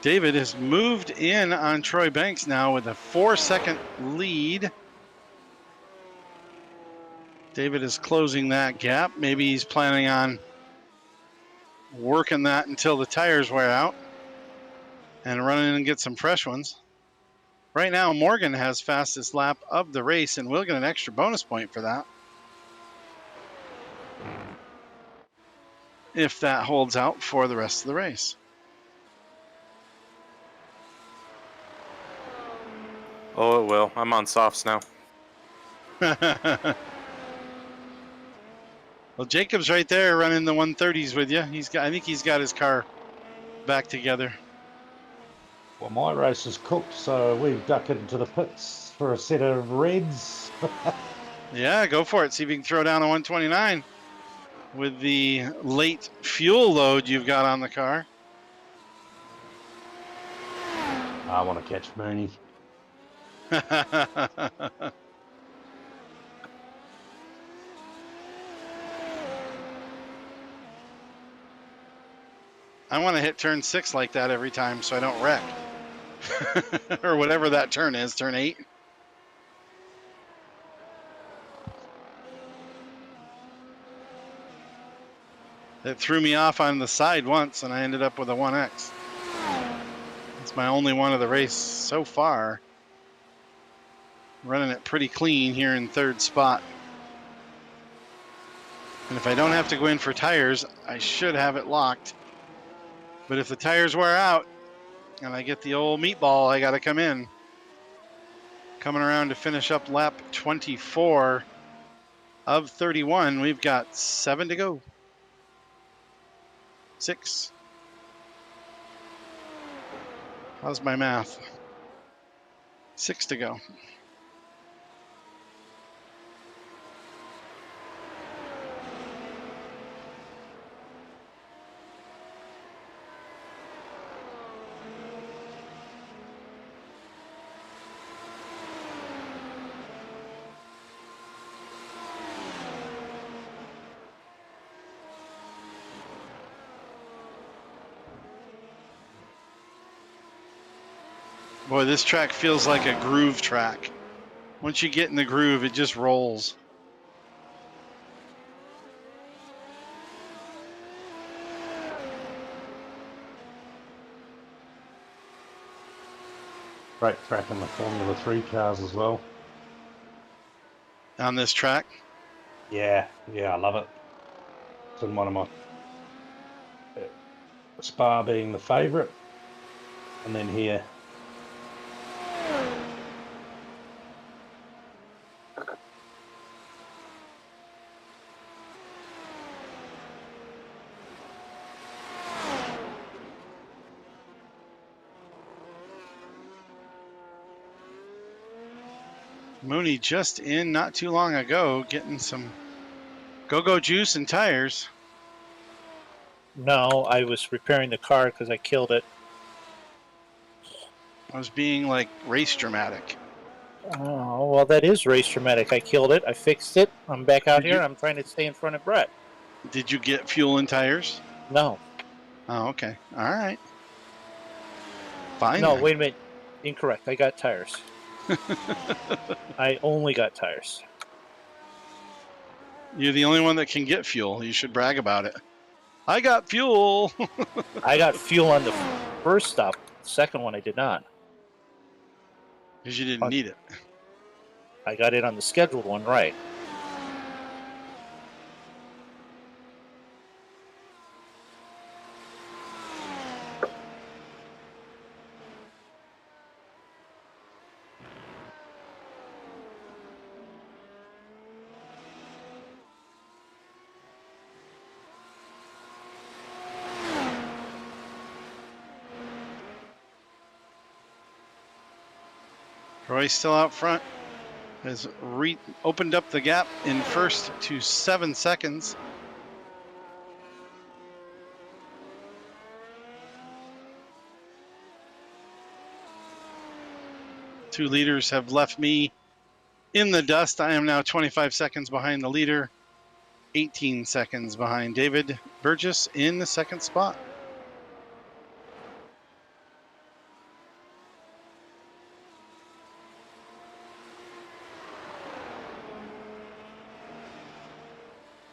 David has moved in on Troy Banks now with a 4-second lead. David is closing that gap. Maybe he's planning on working that until the tires wear out. and run in and get some fresh ones. Right now, Morgan has fastest lap of the race, and we'll get an extra bonus point for that. If that holds out for the rest of the race. Oh, it will. I'm on softs now. Well, Jacob's right there running the 130s with you. I think he's got his car back together. Well, my race is cooked, so we've ducked into the pits for a set of reds. Yeah, go for it. See if you can throw down a 129 with the late fuel load you've got on the car. I want to catch Mooney. I want to hit turn 6 like that every time so I don't wreck. Or whatever that turn is, turn 8. It threw me off on the side once, and I ended up with a 1X. It's my only one of the race so far. Running it pretty clean here in 3rd spot. And if I don't have to go in for tires, I should have it locked. But if the tires wear out and I get the old meatball, I got to come in. Coming around to finish up lap 24 of 31. We've got 7 to go. 6. How's my math? 6 to go. Boy, this track feels like a groove track. Once you get in the groove, it just rolls. Great track in the Formula 3 cars as well. On this track? Yeah, I love it. It's in one of my... Spa being the favourite. And then here. Mooney just in not too long ago, getting some go-go juice and tires. No, I was repairing the car because I killed it. I was being like race dramatic. Oh, well, that is race dramatic. I killed it. I fixed it. I'm back out here. I'm trying to stay in front of Brett. Did you get fuel and tires? No. Oh, okay. All right. Fine. No, then. wait a minute. Incorrect. I got tires. I only got tires. You're the only one that can get fuel. You should brag about it. I got fuel. I got fuel on the first stop. The second one I did not. Because you didn't need it. I got it on the scheduled one, right. Roy's still out front. Has opened up the gap in first to 7 seconds. Two leaders have left me in the dust. I am now 25 seconds behind the leader, 18 seconds behind David Burgess in the 2nd spot.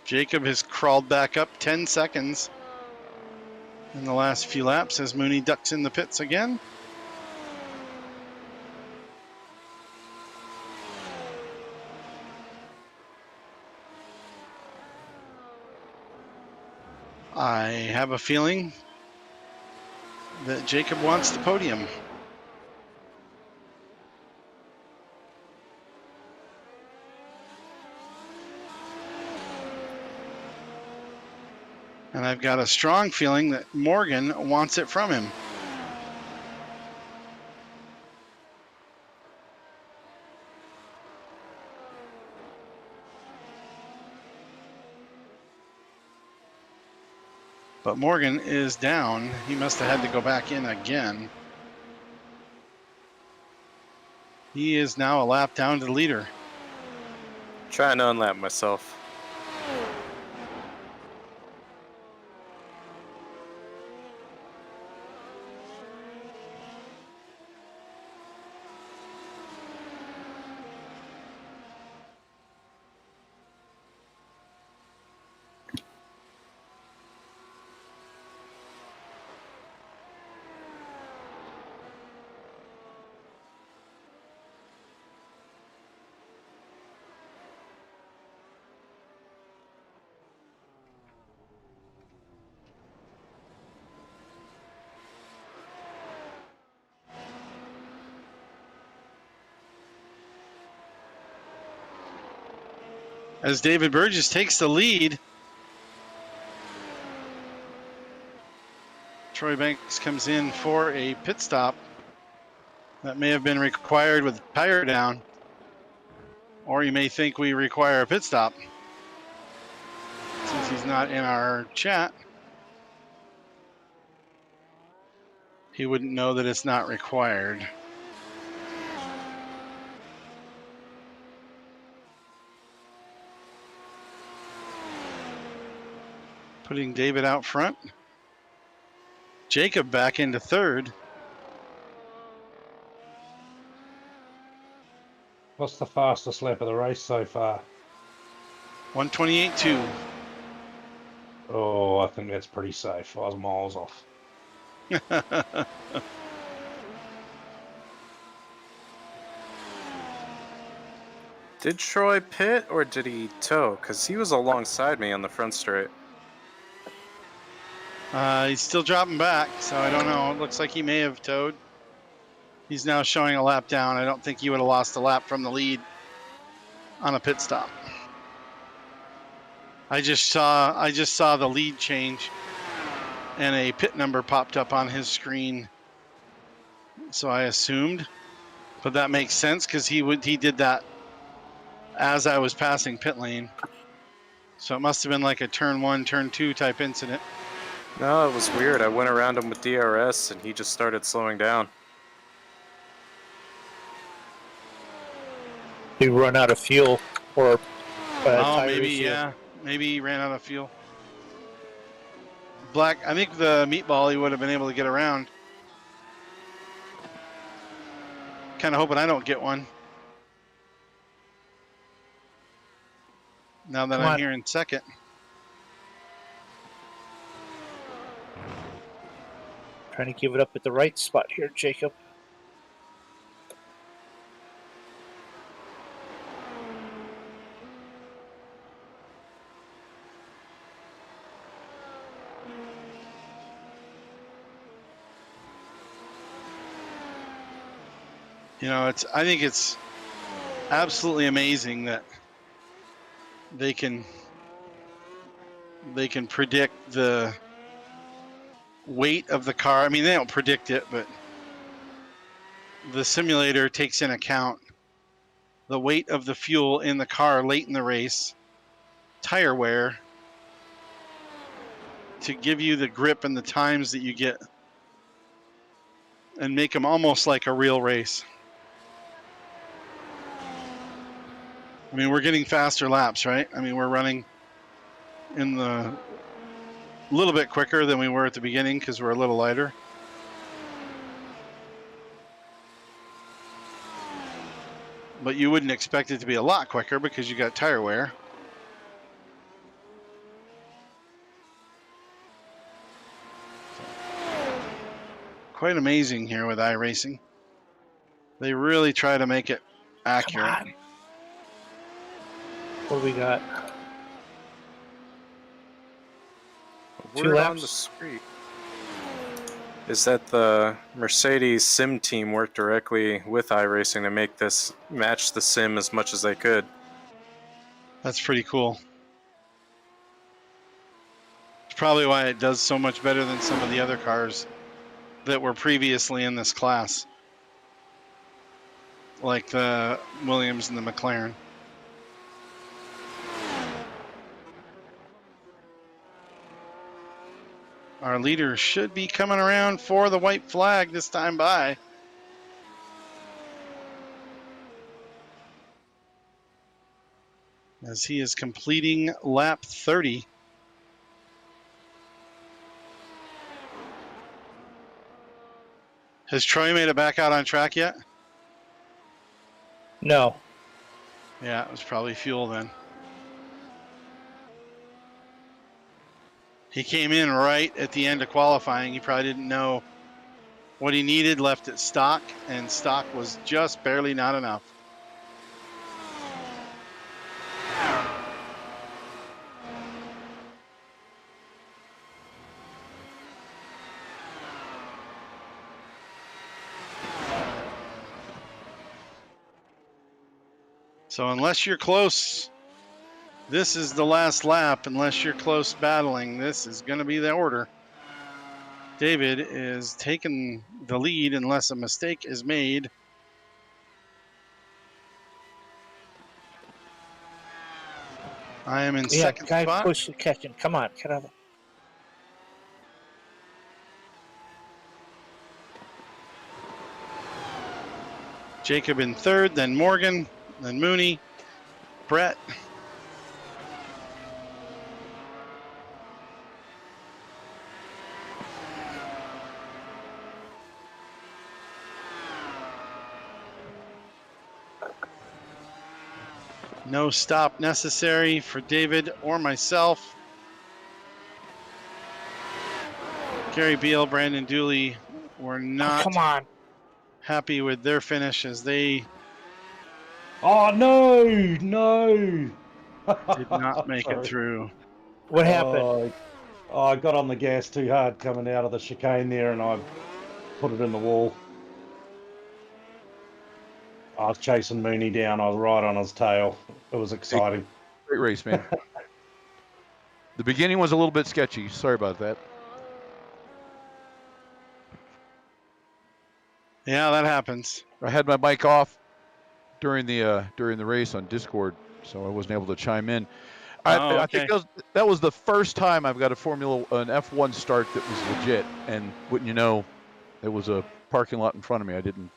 Jacob has crawled back up 10 seconds. in the last few laps as Mooney ducks in the pits again. I have a feeling that Jacob wants the podium. And I've got a strong feeling that Morgan wants it from him. But Morgan is down. He must have had to go back in again. He is now a lap down to the leader. Trying to unlap myself. As David Burgess takes the lead, Troy Banks comes in for a pit stop that may have been required with the tire down, or you may think we require a pit stop since he's not in our chat. He wouldn't know that it's not required. Putting David out front. Jacob back into third. What's the fastest lap of the race so far? 128.2. Oh, I think that's pretty safe. I was miles off. Did Troy pit or did he tow? Because he was alongside me on the front straight. He's still dropping back, so I don't know. It looks like he may have towed. He's now showing a lap down. I don't think he would have lost a lap from the lead on a pit stop. I just saw the lead change, and a pit number popped up on his screen. So I assumed, but that makes sense because he did that as I was passing pit lane. So it must have been like a turn 1, turn 2 type incident. No, it was weird. I went around him with DRS and he just started slowing down. He run out of fuel or tire maybe issue. yeah, maybe he ran out of fuel. Black, I think the meatball he would have been able to get around. Kind of hoping I don't get one. Now that I'm here in second. Trying to give it up at the right spot here, Jacob. You know, I think it's absolutely amazing that they can predict the weight of the car. I mean, they don't predict it, but the simulator takes in account the weight of the fuel in the car late in the race, tire wear, to give you the grip and the times that you get and make them almost like a real race. I mean, we're getting faster laps, right? I mean, we're running in the little bit quicker than we were at the beginning because we're a little lighter. But you wouldn't expect it to be a lot quicker because you got tire wear. So quite amazing here with iRacing. They really try to make it accurate. Come on. What do we got? Word on laps? the street is that the Mercedes sim team worked directly with iRacing to make this match the sim as much as they could. That's pretty cool. It's probably why it does so much better than some of the other cars that were previously in this class, like the Williams and the McLaren. Our leader should be coming around for the white flag this time by. As he is completing lap 30. Has Troy made it back out on track yet? No. Yeah, it was probably fuel then. He came in right at the end of qualifying. He probably didn't know what he needed, left it stock, and stock was just barely not enough. So unless you're close, this is the last lap. Unless you're close battling, this is going to be the order. David is taking the lead unless a mistake is made. I am in second guy spot. push the catching. Come on, get out of Jacob in third, then Morgan, then Mooney, Brett. No stop necessary for David or myself. Gary Beal, Brandon Dooley were not come on. happy with their finish as they Oh, no. did not make it Sorry. through. What happened? I got on the gas too hard coming out of the chicane there, and I put it in the wall. I was chasing Mooney down. I was right on his tail. It was exciting. Great race, man. The beginning was a little bit sketchy. Sorry about that. Yeah, that happens. I had my mic off during the race on Discord, so I wasn't able to chime in. I think that was the first time I've got an F1 start that was legit, and wouldn't you know, it was a parking lot in front of me. I didn't.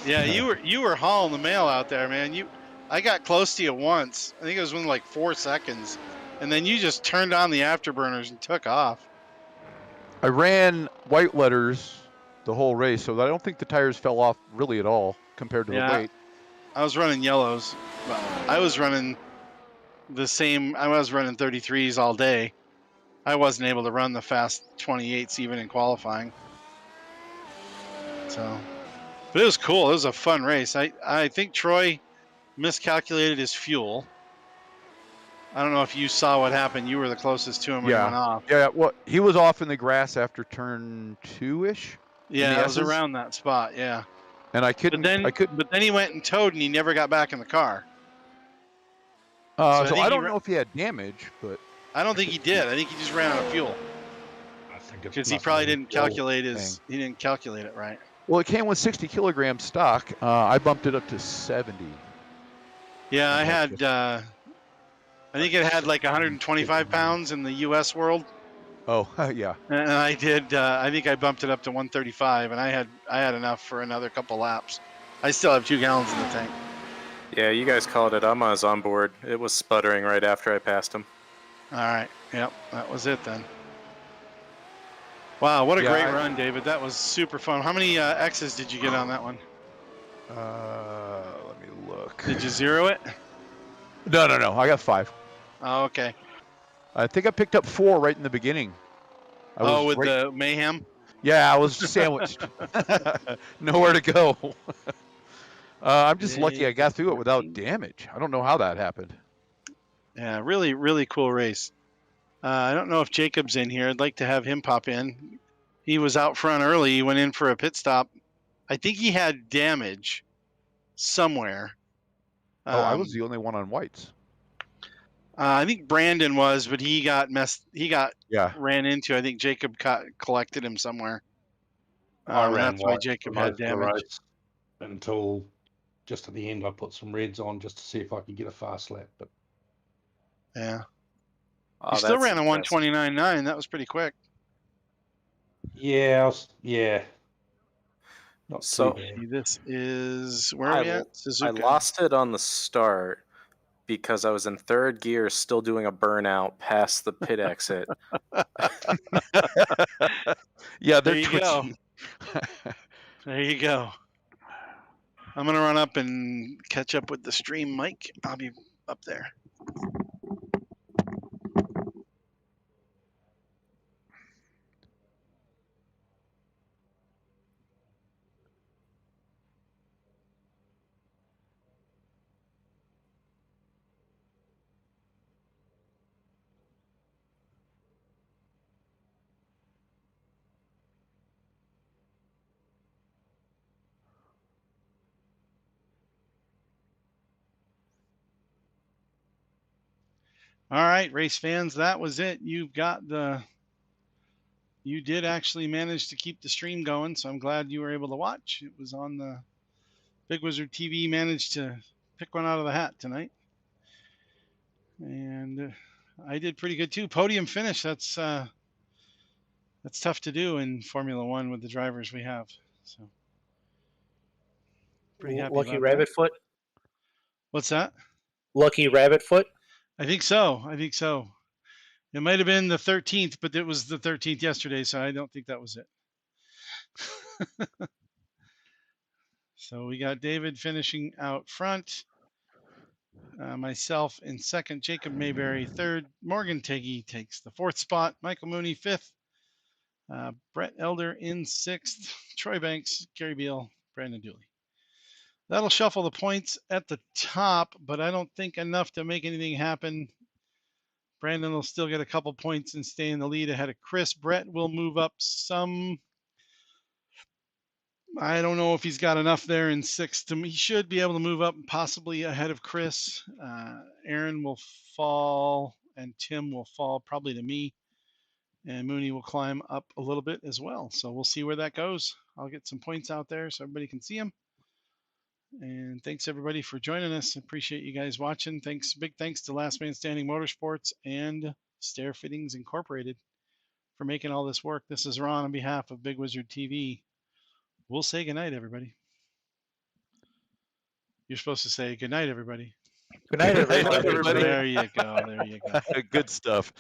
Yeah, you were hauling the mail out there, man. I got close to you once. I think it was within like 4 seconds, and then you just turned on the afterburners and took off. I ran white letters the whole race, so I don't think the tires fell off really at all compared to the weight. I was running yellows. But I was running the same. I was running 33s all day. I wasn't able to run the fast 28s even in qualifying. So, but it was cool. It was a fun race. I think Troy miscalculated his fuel. I don't know if you saw what happened. You were the closest to him when he went off. Yeah, well, he was off in the grass after turn 2-ish. Yeah, it was around that spot. Yeah. And I couldn't. But then he went and towed, and he never got back in the car. So I don't know if he had damage, but I don't think he did. I think he just ran out of fuel. I think because he probably didn't calculate he didn't calculate it right. Well, it came with 60 kilograms stock. I bumped it up to 70. Yeah, I had. I think it had like 125 pounds in the U.S. world. Oh, yeah. And I did. I think I bumped it up to 135, and I had enough for another couple laps. I still have 2 gallons in the tank. Yeah, you guys called it. I was on board. It was sputtering right after I passed him. All right. Yep, that was it then. Wow, what a great run, David. That was super fun. How many X's did you get on that one? Let me look. Did you zero it? No. I got 5. Oh, okay. I think I picked up 4 right in the beginning. Oh, with right- the mayhem. Yeah, I was sandwiched. Nowhere to go. I'm just lucky I got through it without damage. I don't know how that happened. Yeah, really, really cool race. I don't know if Jacob's in here. I'd like to have him pop in. He was out front early. He went in for a pit stop. I think he had damage somewhere. Oh, I was the only one on whites. I think Brandon was, but he got Yeah. ran into. I think Jacob collected him somewhere. I ran That's why white Jacob for had most of the damage. race until just at the end. I put some reds on just to see if I could get a fast lap. But Yeah, Oh, he still that's ran a impressive. 129.9. That was pretty quick. yeah, not So- too bad. See, this is where are we at? I Suzuka. lost it on the start because I was in third gear, still doing a burnout past the pit exit. Yeah, There they're you go. twitchy. There you go. I'm gonna run up and catch up with the stream, Mike. I'll be up there. All right, race fans, that was it. You did actually manage to keep the stream going, so I'm glad you were able to watch. It was on the Big Wizurd TV. Managed to pick one out of the hat tonight, and I did pretty good too. Podium finish. That's tough to do in Formula One with the drivers we have. So pretty happy Lucky about rabbit that. foot. What's that? Lucky rabbit foot. I think so. It might have been the 13th, but it was the 13th yesterday, so I don't think that was it. So we got David finishing out front. Myself in second. Jacob Mayberry third. Morgan Teggy takes the fourth spot. Michael Mooney fifth. Brett Elder in sixth. Troy Banks, Gary Beal, Brandon Dooley. That'll shuffle the points at the top, but I don't think enough to make anything happen. Brandon will still get a couple points and stay in the lead ahead of Chris. Brett will move up some. I don't know if he's got enough there in sixth. He should be able to move up possibly ahead of Chris. Aaron will fall and Tim will fall probably to me. And Mooney will climb up a little bit as well. So we'll see where that goes. I'll get some points out there so everybody can see them. And thanks everybody for joining us. Appreciate you guys watching. Big thanks to Last Man Standing Motorsports and Stair Fittings Incorporated for making all this work. This is Ron on behalf of Big Wizurd TV. We'll say goodnight, everybody. You're supposed to say goodnight, everybody. Good night, everybody. Everybody. There you go. Good stuff.